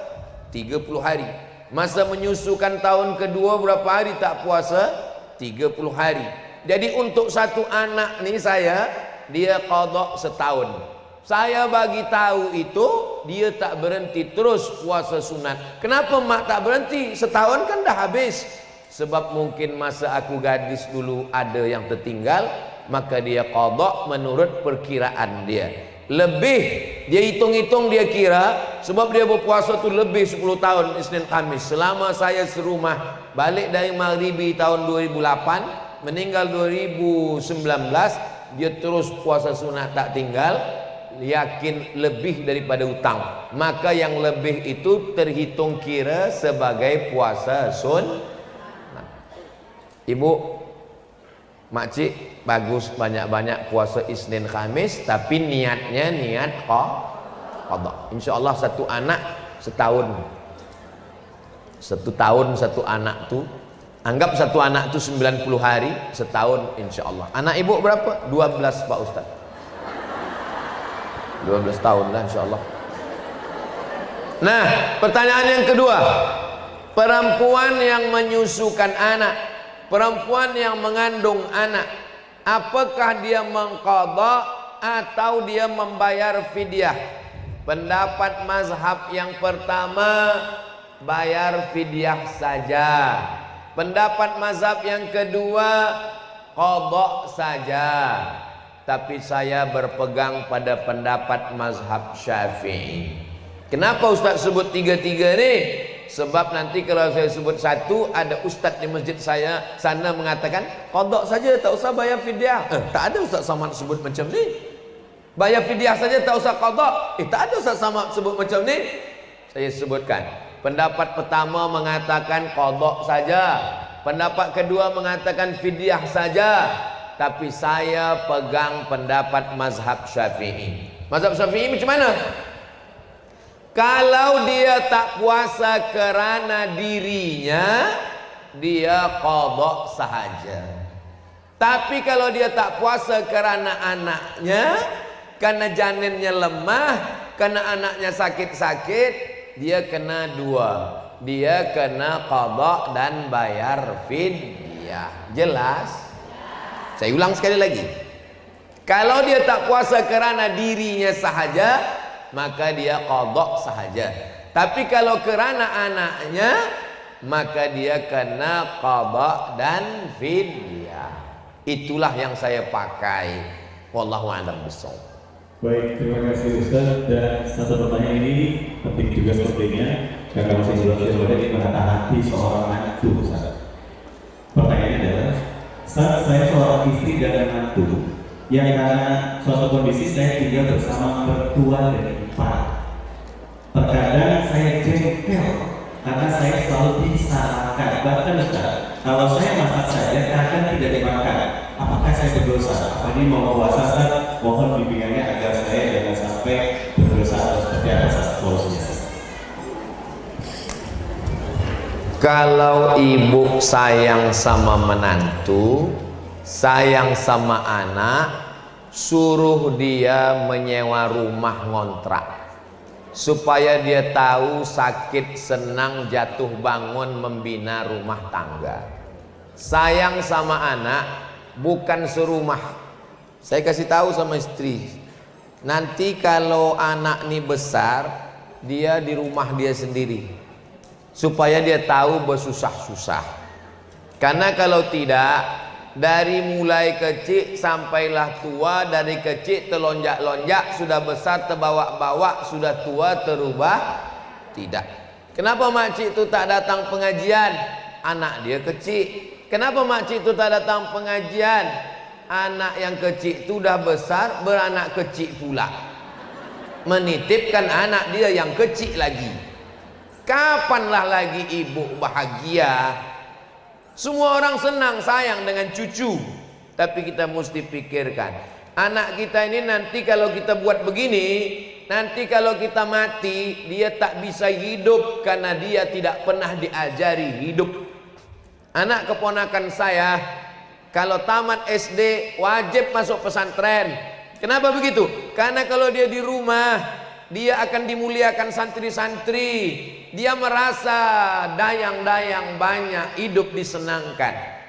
30 hari. Masa menyusukan tahun kedua berapa hari tak puasa? 30 hari. Jadi untuk satu anak ni dia qada setahun. Saya bagi tahu itu, dia tak berhenti terus puasa sunat. Kenapa mak tak berhenti? Setahun kan dah habis. Sebab mungkin masa aku gadis dulu ada yang tertinggal, maka dia qada menurut perkiraan dia. Lebih dia hitung-hitung, dia kira, sebab dia berpuasa tu lebih 10 tahun Isnin Khamis. Selama saya serumah, balik dari Maghribi tahun 2008, meninggal 2019, dia terus puasa sunat tak tinggal. Yakin lebih daripada utang, maka yang lebih itu terhitung kira sebagai puasa sunat. Ibu, makcik bagus banyak-banyak puasa Isnin Khamis, tapi niatnya niat qada. InsyaAllah satu anak setahun. 1 tahun 1 anak tu Anggap satu anak itu 90 hari, setahun insya Allah. Anak ibu berapa? 12 Pak Ustaz. 12 tahun lah insya Allah. Nah, pertanyaan yang kedua, perempuan yang menyusukan anak, perempuan yang mengandung anak, apakah dia mengqadha atau dia membayar fidyah? Pendapat mazhab yang pertama, bayar fidyah saja. Pendapat mazhab yang kedua, qadha saja. Tapi saya berpegang pada pendapat mazhab Syafi'i. Kenapa Ustaz sebut tiga-tiga ni? Sebab nanti kalau saya sebut satu, ada ustaz di masjid saya sana mengatakan qadha saja, tak usah bayar fidyah. Tak ada Ustaz Samad sebut macam ni. Bayar fidyah saja, tak usah qadha. Tak ada Ustaz Samad sebut macam ni. Saya sebutkan. Pendapat pertama mengatakan qadha saja. Pendapat kedua mengatakan fidyah saja. Tapi saya pegang pendapat mazhab Syafi'i. Mazhab Syafi'i macam mana? Kalau dia tak puasa kerana dirinya, dia qadha sahaja. Tapi kalau dia tak puasa kerana anaknya, karena janinnya lemah, karena anaknya sakit-sakit, dia kena dua. Dia kena qadha dan bayar fidyah. Jelas? Saya ulang sekali lagi. Kalau dia tak puasa kerana dirinya sahaja, maka dia qadha sahaja. Tapi kalau kerana anaknya, maka dia kena qadha dan fidyah. Itulah yang saya pakai. Wallahu a'lam bishawab. Baik, terima kasih Ustaz. Dan satu pertanyaan ini penting juga sepertinya, karena masih jelaskan di mana hati seorang anak itu, Ustaz. Pertanyaannya adalah, Ustaz, saya seorang istri dan menantu yang karena suatu kondisi saya tinggal bersama mertua dan ipar. Terkadang saya jengkel karena saya selalu disalahkan. Bahkan Ustaz, kalau saya masak saja kadang tidak dimakan. Apakah saya berdosa? Apa ini mau puasa Ustaz? Mohon bimbingannya agar saya jangan sampai berdosa atau seperti apa solusinya. Kalau ibu sayang sama menantu, sayang sama anak, suruh dia menyewa rumah ngontrak supaya dia tahu sakit senang jatuh bangun membina rumah tangga. Sayang sama anak bukan serumah. Saya kasih tahu sama istri, nanti kalau anak ini besar, dia di rumah dia sendiri supaya dia tahu bersusah-susah. Karena kalau tidak, dari mulai kecil sampailah tua, dari kecil terlonjak-lonjak, sudah besar terbawa-bawa, sudah tua terubah tidak. Kenapa makcik itu tak datang pengajian? Anak dia kecil. Kenapa makcik itu tak datang pengajian? Anak yang kecil itu dah besar, beranak kecil pula, menitipkan anak dia yang kecil lagi. Kapanlah lagi ibu bahagia? Semua orang senang sayang dengan cucu, tapi kita mesti pikirkan anak kita ini nanti kalau kita buat begini, nanti kalau kita mati, dia tak bisa hidup karena dia tidak pernah diajari hidup. Anak keponakan saya kalau tamat SD wajib masuk pesantren. Kenapa begitu? Karena kalau dia di rumah, dia akan dimuliakan santri-santri. Dia merasa dayang-dayang banyak, hidup disenangkan.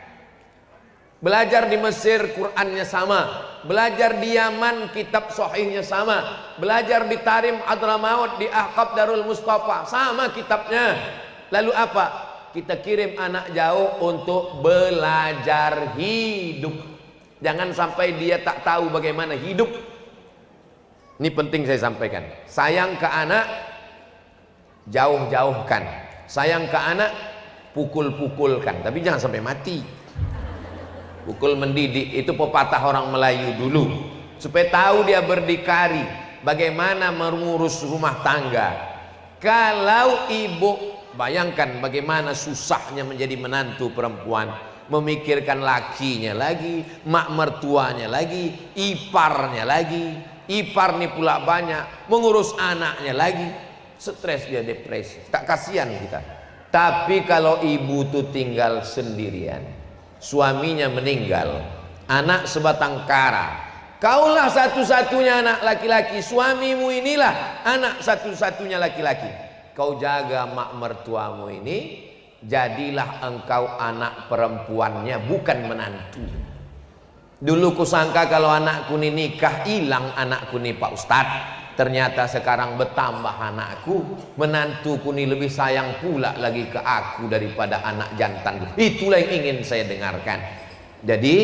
Belajar di Mesir Qurannya sama, belajar di Yaman kitab sahihnya sama, belajar di Tarim Hadramaut, di Ahqab Darul Mustafa sama kitabnya. Lalu apa? Kita kirim anak jauh untuk belajar hidup. Jangan sampai dia tak tahu bagaimana hidup. Ini penting saya sampaikan. Sayang ke anak, jauh-jauhkan. Sayang ke anak, pukul-pukulkan. Tapi jangan sampai mati. Pukul mendidik itu pepatah orang Melayu dulu, supaya tahu dia berdikari bagaimana mengurus rumah tangga. Kalau ibu, bayangkan bagaimana susahnya menjadi menantu perempuan, memikirkan lakinya lagi, mak mertuanya lagi, iparnya lagi, ipar nih pula banyak, mengurus anaknya lagi, stres dia, depresi. Tak kasihan kita. Tapi kalau ibu tuh tinggal sendirian, suaminya meninggal, anak sebatang kara, kaulah satu-satunya anak laki-laki, suamimu inilah anak satu-satunya laki-laki. Kau jaga mak mertuamu ini, jadilah engkau anak perempuannya, bukan menantu. Dulu kusangka kalau anakku ini nikah, hilang anakku nih Pak Ustadz. Ternyata sekarang bertambah anakku, menantuku ini lebih sayang pula lagi ke aku daripada anak jantan. Itulah yang ingin saya dengarkan. Jadi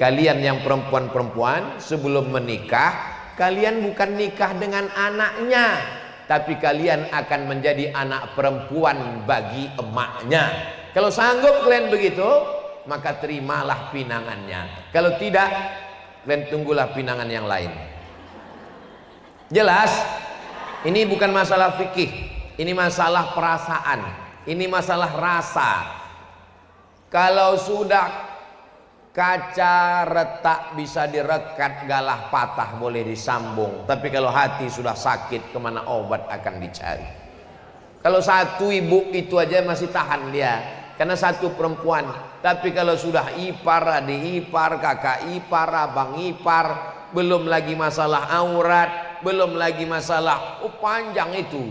kalian yang perempuan-perempuan sebelum menikah, kalian bukan nikah dengan anaknya, tapi kalian akan menjadi anak perempuan bagi emaknya. Kalau sanggup kalian begitu, maka terimalah pinangannya. Kalau tidak, kalian tunggulah pinangan yang lain. Jelas? Ini bukan masalah fikih, ini masalah perasaan, ini masalah rasa. Kalau sudah kaca retak bisa direkat, galah patah boleh disambung. Tapi kalau hati sudah sakit, kemana obat akan dicari? Kalau satu ibu itu aja masih tahan dia, karena satu perempuan. Tapi kalau sudah ipar, adik ipar, kakak ipar, abang ipar, belum lagi masalah aurat, belum lagi masalah panjang itu.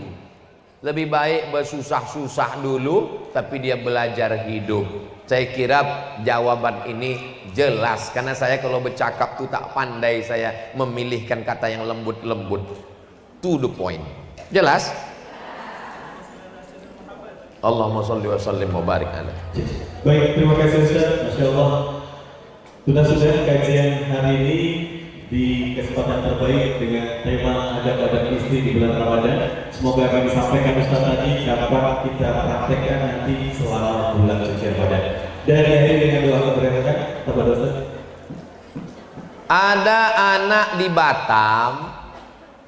Lebih baik bersusah-susah dulu, tapi dia belajar hidup. Saya kira jawaban ini jelas, karena saya kalau bercakap tuh tak pandai saya memilihkan kata yang lembut-lembut. To the point. Jelas? Allahumma sholli wa sallim wa barik alaihi. Baik, terima kasih Ustaz. Masya Allah. Sudah kajian hari ini di kesempatan terbaik dengan tema adab-adab istri di bulan Ramadan. Semoga kami sampaikan Ustaz tadi dapat kita praktekkan nanti selama bulan suci Ramadan. Dan diakhiri dengan doa keberkatan kepada Ustaz. Ada anak di Batam,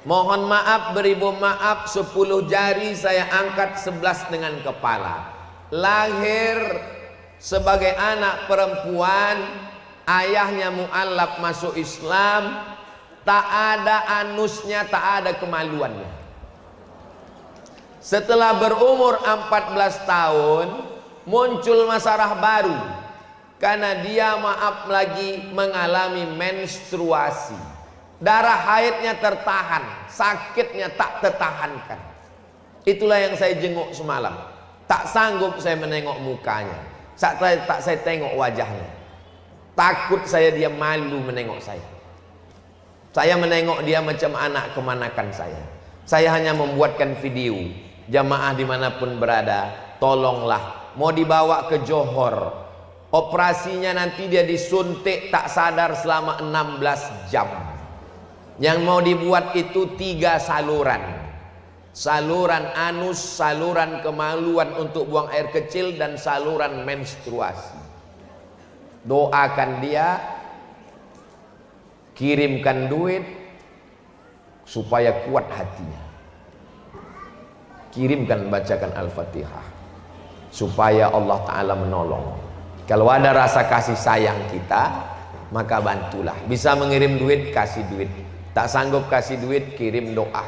mohon maaf beribu maaf, 10 jari saya angkat 11 dengan kepala. Lahir sebagai anak perempuan, ayahnya mu'allaf masuk Islam, tak ada anusnya, tak ada kemaluannya. Setelah berumur 14 tahun muncul masalah baru, karena dia maaf lagi mengalami menstruasi. Darah haidnya tertahan, sakitnya tak tertahankan. Itulah yang saya jenguk semalam. Tak sanggup saya menengok mukanya, tak saya tengok wajahnya. Takut saya, dia malu menengok saya. Saya menengok dia macam anak kemanakan saya. Saya hanya membuatkan video. Jamaah dimanapun berada, tolonglah. Mau dibawa ke Johor, operasinya nanti dia disuntik tak sadar selama 16 jam. Yang mau dibuat itu 3 saluran. Saluran anus, saluran kemaluan untuk buang air kecil, dan saluran menstruasi. Doakan dia, kirimkan duit supaya kuat hatinya. Kirimkan, bacakan Al-Fatihah supaya Allah Ta'ala menolong. Kalau ada rasa kasih sayang kita, maka bantulah. Bisa mengirim duit, kasih duit. Tak sanggup kasih duit, kirim doa.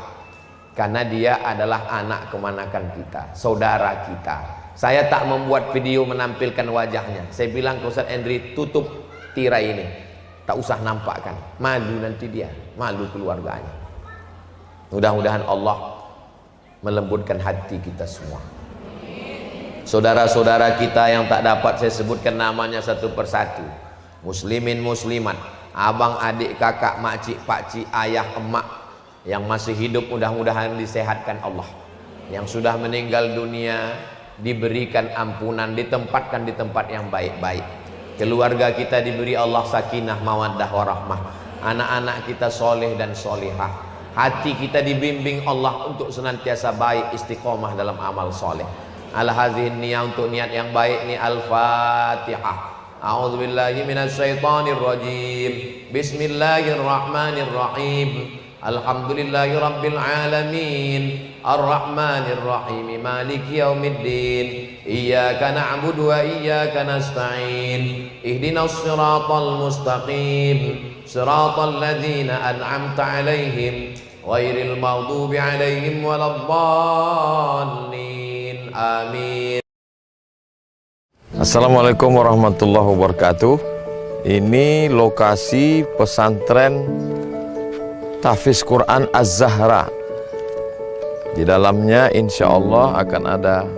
Karena dia adalah anak kemanakan kita, saudara kita. Saya tak membuat video menampilkan wajahnya. Saya bilang ke Ustaz Endri, tutup tirai ini, tak usah nampakkan, malu nanti dia, malu keluarganya. Mudah-mudahan Allah melembutkan hati kita semua. Saudara-saudara kita yang tak dapat saya sebutkan namanya satu persatu, muslimin muslimat, abang adik kakak makcik pakcik ayah emak yang masih hidup, mudah-mudahan disehatkan Allah. Yang sudah meninggal dunia diberikan ampunan, ditempatkan di tempat yang baik-baik. Keluarga kita diberi Allah sakinah mawaddah warahmah. Anak-anak kita soleh dan solihah. Hati kita dibimbing Allah untuk senantiasa baik, istiqomah dalam amal soleh. Al-hazihin niyah, untuk niat yang baik ni Al-Fatihah. A'udzubillahi minasyaitonirrajim. Bismillahirrahmanirrahim. Alhamdulillahi rabbil alamin. Ar-Rahmanir Rahim. Maliki yaumiddin. Iyyaka na'budu wa iyyaka nasta'in. Ihdinas siratal mustaqim. Siratal ladzina an'amta 'alaihim ghairil maghdubi 'alaihim waladdallin. Amin. Assalamualaikum warahmatullahi wabarakatuh. Ini lokasi pesantren Tahfiz Quran Az-Zahra. Di dalamnya insya Allah akan ada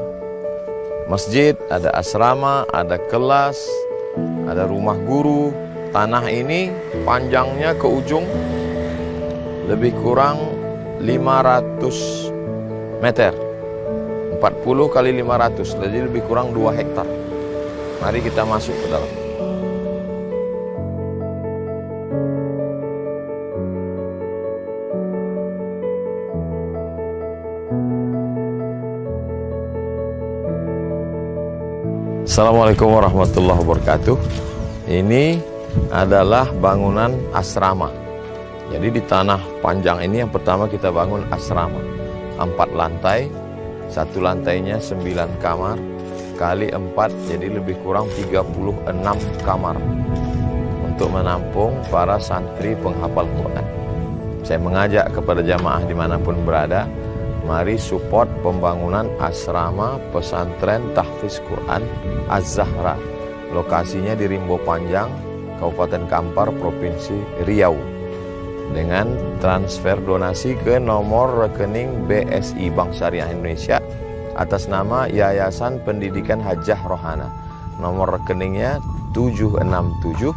masjid, ada asrama, ada kelas, ada rumah guru. Tanah ini panjangnya ke ujung lebih kurang 500 meter, 40 kali 500, jadi lebih kurang 2 hektar. Mari kita masuk ke dalam. Assalamualaikum warahmatullahi wabarakatuh. Ini adalah bangunan asrama. Jadi di tanah panjang ini yang pertama kita bangun asrama 4 lantai, 1 lantainya 9 kamar kali 4, jadi lebih kurang 36 kamar untuk menampung para santri penghafal Quran. Saya mengajak kepada jamaah dimanapun berada, mari support pembangunan asrama pesantren Tahfiz Quran Az-Zahra. Lokasinya di Rimbo Panjang, Kabupaten Kampar, Provinsi Riau. Dengan transfer donasi ke nomor rekening BSI Bank Syariah Indonesia atas nama Yayasan Pendidikan Hajah Rohana. Nomor rekeningnya 767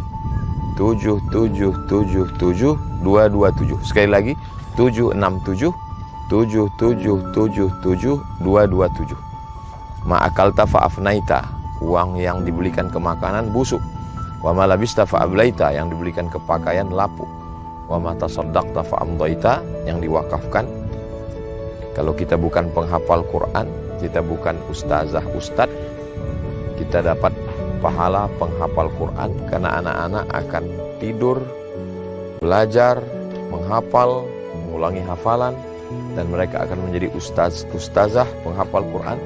7777 227. Sekali lagi 767 7777 227. Ma'akalta fa'afnaita, uang yang dibelikan ke makanan busuk. Wa ma labista fa'ablaita, yang dibelikan ke pakaian lapuk. Wa ma tasaddaqta fa'amdaita, yang diwakafkan. Kalau kita bukan penghafal Quran, kita bukan ustazah ustad, kita dapat pahala penghafal Quran karena anak-anak akan tidur, belajar, menghafal, mengulangi hafalan, dan mereka akan menjadi ustazah penghafal Quran.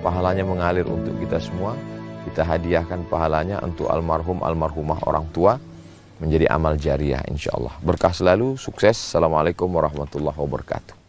Pahalanya mengalir untuk kita semua. Kita hadiahkan pahalanya untuk almarhum almarhumah orang tua, menjadi amal jariah insyaallah. Berkah selalu, sukses. Assalamualaikum warahmatullahi wabarakatuh.